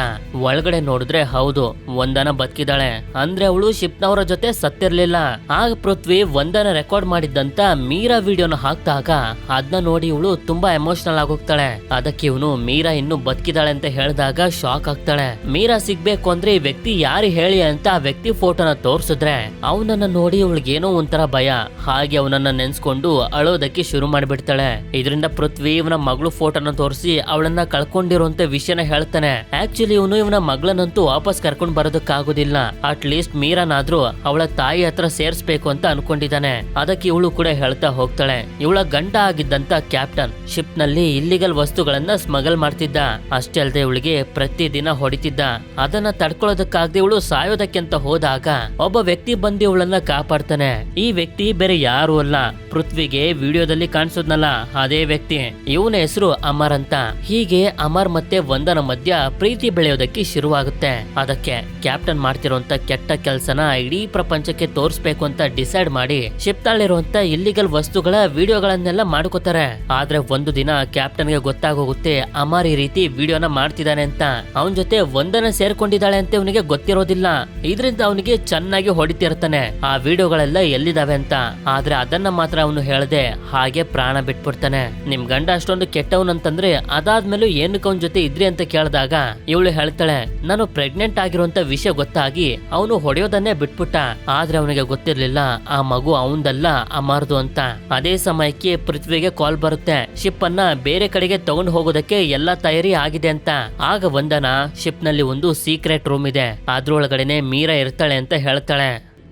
ಒಳಗಡೆ ನೋಡಿದ್ರೆ ಹೌದು ವಂದನ ಬದುಕಿದಾಳೆ. ಅಂದ್ರೆ ಅವಳು ಶಿಪ್ ನವರ ಜೊತೆ ಸತ್ತಿರ್ಲಿಲ್ಲ. ಆಗ ಪೃಥ್ವಿ ವಂದನ ರೆಕಾರ್ಡ್ ಮಾಡಿದ್ದಂತ ಮೀರಾ ವಿಡಿಯೋನ ಹಾಕ್ದಾಗ ಅದನ್ನ ನೋಡಿ ಇವಳು ತುಂಬಾ ಎಮೋಷನಲ್ ಆಗೋಗ್ತಾಳೆ. ಅದಕ್ಕೆ ಇವನು ಮೀರಾ ಇನ್ನು ಬದುಕಿದಾಳೆ ಅಂತ ಹೇಳಿದಾಗ ಶಾಕ್ ಆಗ್ತಾಳೆ. ಮೀರಾ ಸಿಗ್ಬೇಕು ಅಂದ್ರೆ ಈ ವ್ಯಕ್ತಿ ಯಾರು ಹೇಳಿ ಅಂತ ಆ ವ್ಯಕ್ತಿ ಫೋಟೋನ ತೋರ್ಸಿದ್ರೆ ಅವನನ್ನ ನೋಡಿ ಇವಳಿಗೇನೋ ಒಂಥರ ಭಯ. ಹಾಗೆ ಅವನನ್ನ ನೆನ್ಸ್ಕೊಂಡು ಅಳೋದಕ್ಕೆ ಶುರು ಮಾಡ್ಬಿಡ್ತಾಳೆ. ಇದರಿಂದ ಪೃಥ್ವಿ ಇವನ ಮಗಳು ಫೋಟೋನ ತೋರಿಸಿ ಅವಳನ್ನ ಕಳ್ಕೊಂಡಿರುವಂತ ವಿಷಯನ ಹೇಳ್ತಾನೆ. ಆಕ್ಚುಲಿ ಇವನು ಇವನ ಮಗಳನ್ನಂತೂ ವಾಪಸ್ ಕರ್ಕೊಂಡ್ ಬರೋದಕ್ಕಾಗೋದಿಲ್ಲ. ಅಟ್ ಲೀಸ್ಟ್ ಮೀರಾನಾದ್ರೂ ಅವಳ ತಾಯಿ ಹತ್ರ ಸೇರ್ಸ್ಬೇಕು ಅಂತ ಅನ್ಕೊಂಡಿದ್ದಾನೆ. ಅದಕ್ಕೆ ಇವಳು ಕೂಡ ಹೇಳ್ತಾ ಹೋಗ್ತಾಳೆ, ಇವಳ ಗಂಡ ಆಗಿದ್ದಂತ ಕ್ಯಾಪ್ಟನ್ ಶಿಪ್ ನಲ್ಲಿ ಇಲ್ಲಿಗಲ್ ವಸ್ತುಗಳನ್ನ ಸ್ಮಗಲ್ ಮಾಡ್ತಿದ್ದ. ಅಷ್ಟೇ ಅಲ್ಲದೆ ಇವಳಿಗೆ ಪ್ರತಿ ದಿನ ಹೊಡಿತಿದ್ದ. ಅದನ್ನ ತಡ್ಕೊಳ್ಳೋದಕ್ಕಾಗದೆ ಇವಳು ಸಾಯೋದಕ್ಕೆ ಅಂತ ಹೋದಾಗ ಒಬ್ಬ ವ್ಯಕ್ತಿ ಬಂದು ಇವಳನ್ನ ಕಾಪಾಡ್ತಾನೆ. ಈ ವ್ಯಕ್ತಿ ಬೇರೆ ಯಾರು ಅಲ್ಲ, ಪೃಥ್ವಿಗೆ ವಿಡಿಯೋದಲ್ಲಿ ಕಾಣಿಸೋದ್ನಲ್ಲ ಅದೇ ವ್ಯಕ್ತಿ. ಇವನ ಹೆಸರು ಅಮರ್ ಅಂತ. ಹೀಗೆ ಅಮರ್ ಮತ್ತೆ ವಂದನ ಮಧ್ಯ ಪ್ರೀತಿ ಬೆಳೆಯೋದಕ್ಕೆ ಶುರುವಾಗುತ್ತೆ. ಅದಕ್ಕೆ ಕ್ಯಾಪ್ಟನ್ ಮಾಡ್ತಿರುವಂತ ಕೆಟ್ಟ ಕೆಲ್ಸನ ಇಡೀ ಪ್ರಪಂಚಕ್ಕೆ ತೋರಿಸ್ಬೇಕು ಅಂತ ಡಿಸೈಡ್ ಮಾಡಿ ಶಿಪ್ ನಲ್ಲಿರುವಂತ ಇಲ್ಲಿಗಲ್ ವಸ್ತುಗಳ ವಿಡಿಯೋಗಳನ್ನೆಲ್ಲ ಮಾಡ್ಕೋತಾರೆ. ಆದ್ರೆ ಒಂದು ದಿನ ಕ್ಯಾಪ್ಟನ್ ಗೆ ಗೊತ್ತಾಗೋಗುತ್ತೆ ಅಮರ್ ಈ ರೀತಿ ವಿಡಿಯೋನ ಮಾಡ್ತಿದ್ದಾನೆ ಅಂತ. ಅವನ ಜೊತೆ ವಂದನ ಸೇರ್ಕೊಂಡಿದ್ದಾಳೆ ಅಂತ ಅವನಿಗೆ ಗೊತ್ತಿರೋದಿಲ್ಲ. ಇದರಿಂದ ಅವನಿಗೆ ಚೆನ್ನಾಗಿ ಹೊಡಿತಿರ್ತಾನೆ ಆ ವಿಡಿಯೋಗಳೆಲ್ಲ ಎಲ್ಲಿದಾವೆ ಅಂತ. ಆದ್ರೆ ಅದನ್ನ ಮಾತ್ರ ಅವನು ಹೇಳದೆ ಹಾಗೆ ಪ್ರಾಣ ಬಿಟ್ಬಿಡ್ತಾನೆ. ನಿಮ್ ಗಂಡ ಅಷ್ಟೊಂದು ಕೆಟ್ಟವನಂತಂದ್ರೆ ಅದಾದ್ಮೇಲೂ ಏನಕ್ಕೆ ಅವನ ಜೊತೆ ಇದ್ರಿ ಅಂತ ಕೇಳಿದಾಗ ಇವಳು ಹೇಳ್ತಾಳೆ, ನಾನು ಪ್ರೆಗ್ನೆಂಟ್ ಆಗಿರುವಂತ ವಿಷಯ ಗೊತ್ತಾಗಿ ಅವನು ಹೊಡೆಯೋದನ್ನೇ ಬಿಟ್ಬಿಟ್ಟ. ಆದ್ರೆ ಅವನಿಗೆ ಗೊತ್ತಿರ್ಲಿಲ್ಲ ಆ ಮಗು ಅವಂದಲ್ಲ ಅಮರ್ದು ಅಂತ. ಅದೇ ಸಮಯಕ್ಕೆ ಪೃಥ್ವಿಗೆ ಕಾಲ್ ಬರುತ್ತೆ, ಶಿಪ್ ಅನ್ನ ಬೇರೆ ಕಡೆಗೆ ತಗೊಂಡು ಹೋಗೋದಕ್ಕೆ ಎಲ್ಲಾ ತಯಾರಿ ಆಗಿದೆ ಅಂತ. ಆಗ ವಂದನ ಶಿಪ್ ನಲ್ಲಿ ಒಂದು ಸೀಕ್ರೆಟ್ ರೂಮ್ ಇದೆ, ಅದ್ರೊಳಗಡೆನೆ ಮೀರಾ ಇರ್ತಾಳೆ ಅಂತ ಹೇಳ್ತಾಳೆ.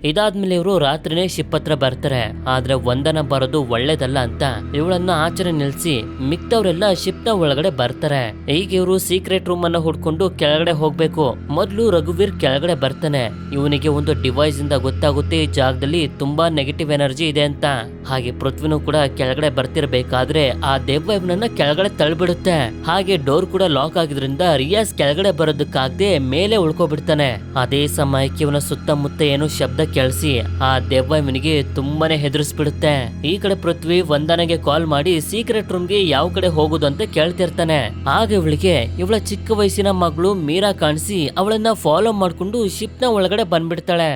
ಇದಾದ್ಮೇಲೆ ಇವರು ರಾತ್ರಿನೇ ಶಿಪ್ ಹತ್ರ ಬರ್ತಾರೆ. ಆದ್ರೆ ವಂದನ ಬರೋದು ಒಳ್ಳೇದಲ್ಲ ಅಂತ ಇವಳನ್ನ ಆಚರಣೆ ನಿಲ್ಸಿ ಮಿಕ್ತವ್ರೆಲ್ಲ ಶಿಪ್ ನ ಒಳಗಡೆ ಬರ್ತಾರೆ. ಈಗ ಇವರು ಸೀಕ್ರೆಟ್ ರೂಮ್ ಅನ್ನ ಹುಡ್ಕೊಂಡು ಕೆಳಗಡೆ ಹೋಗ್ಬೇಕು. ಮೊದ್ಲು ರಘುವೀರ್ ಕೆಳಗಡೆ ಬರ್ತಾನೆ. ಇವನಿಗೆ ಒಂದು ಡಿವೈಸ್ ಇಂದ ಗೊತ್ತಾಗುತ್ತೆ ಈ ಜಾಗದಲ್ಲಿ ತುಂಬಾ ನೆಗೆಟಿವ್ ಎನರ್ಜಿ ಇದೆ ಅಂತ. ಹಾಗೆ ಪೃಥ್ವಿನೂ ಕೂಡ ಕೆಳಗಡೆ ಬರ್ತಿರ್ಬೇಕಾದ್ರೆ ಆ ದೆವ್ವ ಇವನನ್ನ ಕೆಳಗಡೆ ತಳ್ಳಿಬಿಡುತ್ತೆ. ಹಾಗೆ ಡೋರ್ ಕೂಡ ಲಾಕ್ ಆಗಿದ್ರಿಂದ ರಿಯಾಜ್ ಕೆಳಗಡೆ ಬರೋದಕ್ಕಾಗದೆ ಮೇಲೆ ಉಳ್ಕೊಬಿಡ್ತಾನೆ. ಅದೇ ಸಮಯಕ್ಕೆ ಇವನ ಸುತ್ತಮುತ್ತ ಏನು ಶಬ್ದ ಕೇಳಿಸಿ ಆ ದೆವ್ವ ಇವನಿಗೆ ತುಂಬಾನೇ ಹೆದರ್ಸ್ಬಿಡುತ್ತೆ. ಈ ಕಡೆ ಪೃಥ್ವಿ ವಂದನೆಗೆ ಕಾಲ್ ಮಾಡಿ ಸೀಕ್ರೆಟ್ ರೂಮ್ಗೆ ಯಾವ ಕಡೆ ಹೋಗುದು ಅಂತ ಕೇಳ್ತಿರ್ತಾನೆ. ಆಗ ಇವಳಿಗೆ ಇವಳ ಚಿಕ್ಕ ವಯಸ್ಸಿನ ಮಗಳು ಮೀರಾ ಕಾಣಿಸಿ ಅವಳನ್ನ ಫಾಲೋ ಮಾಡ್ಕೊಂಡು ಶಿಪ್ ನ ಒಳಗಡೆ ಬಂದ್ಬಿಡ್ತಾಳೆ.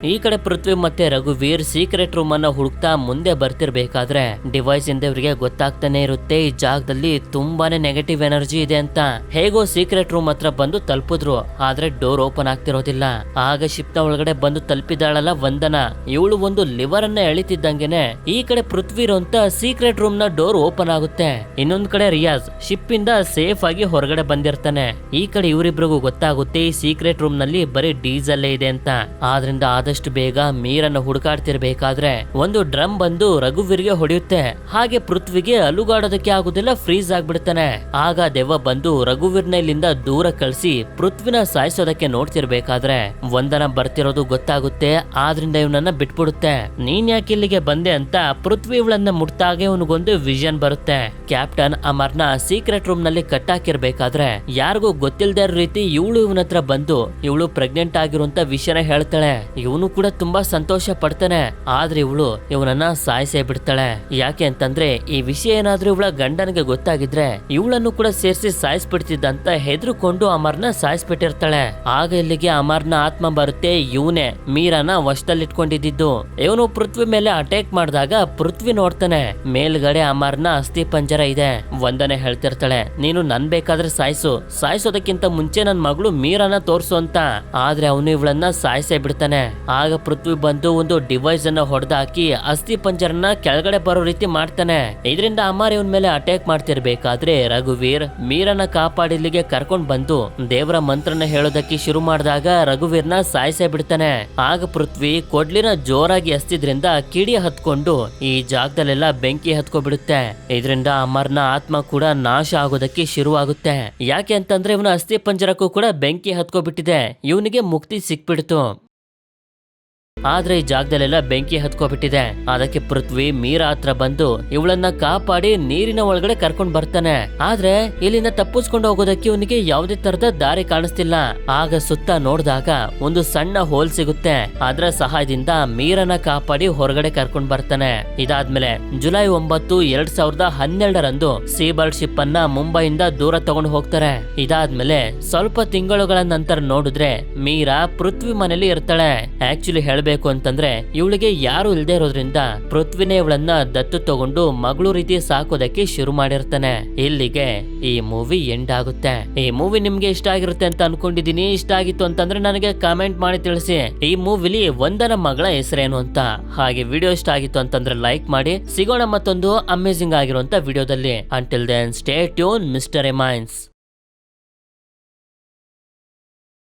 ಈ ಕಡೆ ಪೃಥ್ವಿ ಮತ್ತೆ ರಘುವೀರ್ ಸೀಕ್ರೆಟ್ ರೂಮ್ ಅನ್ನ ಹುಡುಕ್ತಾ ಮುಂದೆ ಬರ್ತಿರ್ಬೇಕಾದ್ರೆ ಡಿವೈಸ್ ಇಂದ ಇವರಿಗೆ ಗೊತ್ತಾಗ್ತಾನೆ ಇರುತ್ತೆ ಈ ಜಾಗದಲ್ಲಿ ತುಂಬಾನೇ ನೆಗೆಟಿವ್ ಎನರ್ಜಿ ಇದೆ ಅಂತ. ಹೇಗೋ ಸೀಕ್ರೆಟ್ ರೂಮ್ ಹತ್ರ ಬಂದು ತಲುಪಿದ್ರು, ಆದ್ರೆ ಡೋರ್ ಓಪನ್ ಆಗ್ತಿರೋದಿಲ್ಲ. ಆಗ ಶಿಪ್ ನ ಒಳಗಡೆ ಬಂದು ತಲುಪಿದಾಳಲ್ಲ ವಂದನಾ, ಇವಳು ಒಂದು ಲಿವರ್ ಅನ್ನ ಎಳಿತಿದ್ದಂಗೆನೆ ಈ ಕಡೆ ಪೃಥ್ವಿ ಇರುವಂತ ಸೀಕ್ರೆಟ್ ರೂಮ್ ನ ಡೋರ್ ಓಪನ್ ಆಗುತ್ತೆ. ಇನ್ನೊಂದ್ ಕಡೆ ರಿಯಾಜ್ ಶಿಪ್ ಇಂದ ಸೇಫ್ ಆಗಿ ಹೊರಗಡೆ ಬಂದಿರ್ತಾನೆ. ಈ ಕಡೆ ಇವರಿಬ್ರಿಗೂ ಗೊತ್ತಾಗುತ್ತೆ ಈ ಸೀಕ್ರೆಟ್ ರೂಮ್ ನಲ್ಲಿ ಬರೀ ಡೀಸೆಲ್ ಇದೆ ಅಂತ. ಆದ್ರಿಂದ ಆದಷ್ಟು ಬೇಗ ಮೀರನ್ನ ಹುಡುಕಾಡ್ತಿರ್ಬೇಕಾದ್ರೆ ಒಂದು ಡ್ರಮ್ ಬಂದು ರಘುವೀರ್ಗೆ ಹೊಡೆಯುತ್ತೆ. ಹಾಗೆ ಪೃಥ್ವಿಗೆ ಅಲುಗಾಡೋದಕ್ಕೆ ಆಗುದಿಲ್ಲ, ಫ್ರೀಸ್ ಆಗ್ಬಿಡ್ತಾನೆ. ಆಗ ದೆವ್ವ ಬಂದು ರಘುವೀರ್ನ ಇಲ್ಲಿಂದ ದೂರ ಕಳಿಸಿ ಪೃಥ್ವಿನ ಸಾಯಿಸೋದಕ್ಕೆ ನೋಡ್ತಿರ್ಬೇಕಾದ್ರೆ ವಂದನ ಬರ್ತಿರೋದು ಗೊತ್ತಾಗುತ್ತೆ. ಆದ್ರಿಂದ ಇವನನ್ನ ಬಿಟ್ಬಿಡುತ್ತೆ. ನೀನ್ ಯಾಕೆ ಇಲ್ಲಿಗೆ ಬಂದೆ ಅಂತ ಪೃಥ್ವಿ ಇವಳನ್ನ ಮುಟ್ಟಾಗೆ ಇವನಿಗೊಂದು ವಿಷನ್ ಬರುತ್ತೆ. ಕ್ಯಾಪ್ಟನ್ ಅಮರ್ನ ಸೀಕ್ರೆಟ್ ರೂಮ್ ನಲ್ಲಿ ಕಟ್ಟಾಕಿರ್ಬೇಕಾದ್ರೆ ಯಾರಿಗೂ ಗೊತ್ತಿಲ್ಲದ ರೀತಿ ಇವಳು ಇವನ ಹತ್ರ ಬಂದು ಇವಳು ಪ್ರೆಗ್ನೆಂಟ್ ಆಗಿರುವಂತ ವಿಷಯನ ಹೇಳ್ತಾಳೆ. ಇವನು ಕೂಡ ತುಂಬಾ ಸಂತೋಷ ಪಡ್ತಾನೆ. ಆದ್ರೆ ಇವಳು ಇವನನ್ನ ಸಾಯಿಸೇ ಬಿಡ್ತಾಳೆ. ಯಾಕೆ ಅಂತಂದ್ರೆ ಈ ವಿಷಯ ಏನಾದ್ರೂ ಇವಳ ಗಂಡನಿಗೆ ಗೊತ್ತಾಗಿದ್ರೆ ಇವಳನ್ನು ಕೂಡ ಸೇರಿಸಿ ಸಾಯಿಸ್ಬಿಡ್ತಿದ್ದ ಅಂತ ಹೆದರ್ಕೊಂಡು ಅಮರ್ನ ಸಾಯಿಸ್ಬಿಟ್ಟಿರ್ತಾಳೆ. ಆಗ ಇಲ್ಲಿಗೆ ಅಮರ್ನ ಆತ್ಮ ಬರುತ್ತೆ. ಇವನೇ ಮೀರಾನ ವಶದಲ್ಲಿಟ್ಕೊಂಡಿದ್ದು. ಇವನು ಪೃಥ್ವಿ ಮೇಲೆ ಅಟ್ಯಾಕ್ ಮಾಡಿದಾಗ ಪೃಥ್ವಿ ನೋಡ್ತಾನೆ ಮೇಲ್ಗಡೆ ಅಮರ್ನ ಅಸ್ಥಿ ಪಂಜರ ಇದೆ. ವಂದನೆ ಹೇಳ್ತಿರ್ತಾಳೆ, ನೀನು ನನ್ ಬೇಕಾದ್ರೆ ಸಾಯಿಸೋದಕ್ಕಿಂತ ಮುಂಚೆ ನನ್ ಮಗಳು ಮೀರಾನ ತೋರ್ಸು ಅಂತ. ಆದ್ರೆ ಅವನು ಇವಳನ್ನ ಸಾಯಿಸೇ ಬಿಡ್ತಾನೆ. ಆಗ ಪೃಥ್ವಿ ಬಂದು ಒಂದು ಡಿವೈಸ್ ಅನ್ನ ಹೊಡೆದಾಕಿ ಅಸ್ಥಿ ಪಂಜರನ ಕೆಳಗಡೆ ಬರೋ ರೀತಿ ಮಾಡ್ತಾನೆ. ಇದರಿಂದ ಅಮರ್ ಇವನ್ ಮೇಲೆ ಅಟ್ಯಾಕ್ ಮಾಡ್ತಿರ್ಬೇಕಾದ್ರೆ ರಘುವೀರ್ ಮೀರನ್ನ ಕಾಪಾಡಿಲಿಗೆ ಕರ್ಕೊಂಡ್ ಬಂದು ದೇವರ ಮಂತ್ರನ ಹೇಳೋದಕ್ಕೆ ಶುರು ಮಾಡಿದಾಗ ರಘುವೀರ್ನ ಸಾಯಿಸೇ ಬಿಡ್ತಾನೆ. ಆಗ ಪೃಥ್ವಿ ಕೊಡ್ಲಿನ ಜೋರಾಗಿ ಹಸ್ತಿದ್ರಿಂದ ಕಿಡಿ ಹತ್ಕೊಂಡು ಈ ಜಾಗದಲ್ಲೆಲ್ಲ ಬೆಂಕಿ ಹತ್ಕೊಬಿಡುತ್ತೆ. ಇದರಿಂದ ಅಮರ್ನ ಆತ್ಮ ಕೂಡ ನಾಶ ಆಗೋದಕ್ಕೆ ಶುರುವಾಗುತ್ತೆ. ಯಾಕೆ ಅಂತಂದ್ರೆ ಇವನ ಅಸ್ಥಿ ಪಂಜರಕ್ಕೂ ಕೂಡ ಬೆಂಕಿ ಹತ್ಕೊಬಿಟ್ಟಿದೆ. ಇವನಿಗೆ ಮುಕ್ತಿ ಸಿಕ್ಬಿಡ್ತು. ಆದ್ರೆ ಈ ಜಾಗದಲ್ಲೆಲ್ಲ ಬೆಂಕಿ ಹತ್ಕೊಬಿಟ್ಟಿದೆ. ಅದಕ್ಕೆ ಪೃಥ್ವಿ ಮೀರಾ ಹತ್ರ ಬಂದು ಇವಳನ್ನ ಕಾಪಾಡಿ ನೀರಿನ ಒಳಗಡೆ ಕರ್ಕೊಂಡ್ ಬರ್ತಾನೆ. ಆದ್ರೆ ಇಲ್ಲಿಂದ ತಪ್ಪಿಸ್ಕೊಂಡು ಹೋಗೋದಕ್ಕೆ ಇವನಿಗೆ ಯಾವುದೇ ತರದ ದಾರಿ ಕಾಣಿಸ್ತಿಲ್ಲ. ಆಗ ಸುತ್ತ ನೋಡಿದಾಗ ಒಂದು ಸಣ್ಣ ಹೋಲ್ ಸಿಗುತ್ತೆ. ಅದರ ಸಹಾಯದಿಂದ ಮೀರನ್ನ ಕಾಪಾಡಿ ಹೊರಗಡೆ ಕರ್ಕೊಂಡ್ ಬರ್ತಾನೆ. ಇದಾದ್ಮೇಲೆ ಜುಲೈ 9, 2012 ಸೀಬರ್ಡ್ ಶಿಪ್ ಅನ್ನ ಮುಂಬೈಯಿಂದ ದೂರ ತಗೊಂಡು ಹೋಗ್ತಾರೆ. ಇದಾದ್ಮೇಲೆ ಸ್ವಲ್ಪ ತಿಂಗಳುಗಳ ನಂತರ ನೋಡಿದ್ರೆ ಮೀರಾ ಪೃಥ್ವಿ ಮನೇಲಿ ಇರ್ತಾಳೆ. ಆಕ್ಚುಲಿ ಹೇಳ್ಬೇಕು ಅಂತಂದ್ರೆ ಇವಳಿಗೆ ಯಾರು ಇಲ್ದೇ ಇರೋದ್ರಿಂದ ಪೃಥ್ವಿನೇ ಇವಳನ್ನ ದತ್ತು ತಗೊಂಡು ಮಗಳು ರೀತಿ ಸಾಕೋದಕ್ಕೆ ಶುರು ಮಾಡಿರ್ತಾನೆ. ಇಲ್ಲಿಗೆ ಈ ಮೂವಿ ಎಂಡ್ ಆಗುತ್ತೆ. ಈ ಮೂವಿ ನಿಮ್ಗೆ ಇಷ್ಟ ಆಗಿರುತ್ತೆ ಅಂತ ಅನ್ಕೊಂಡಿದೀನಿ. ಇಷ್ಟ ಆಗಿತ್ತು ಅಂತಂದ್ರೆ ನನಗೆ ಕಾಮೆಂಟ್ ಮಾಡಿ ತಿಳಿಸಿ ಈ ಮೂವಿಲಿ ವಂದನ ಮಗಳ ಹೆಸರೇನು ಅಂತ. ಹಾಗೆ ವಿಡಿಯೋ ಇಷ್ಟ ಆಗಿತ್ತು ಅಂತಂದ್ರೆ ಲೈಕ್ ಮಾಡಿ. ಸಿಗೋಣ ಮತ್ತೊಂದು ಅಮೇಜಿಂಗ್ ಆಗಿರುವಂತ ವಿಡಿಯೋದಲ್ಲಿ. Until then stay tune mister ಎಮೈನ್ಸ್.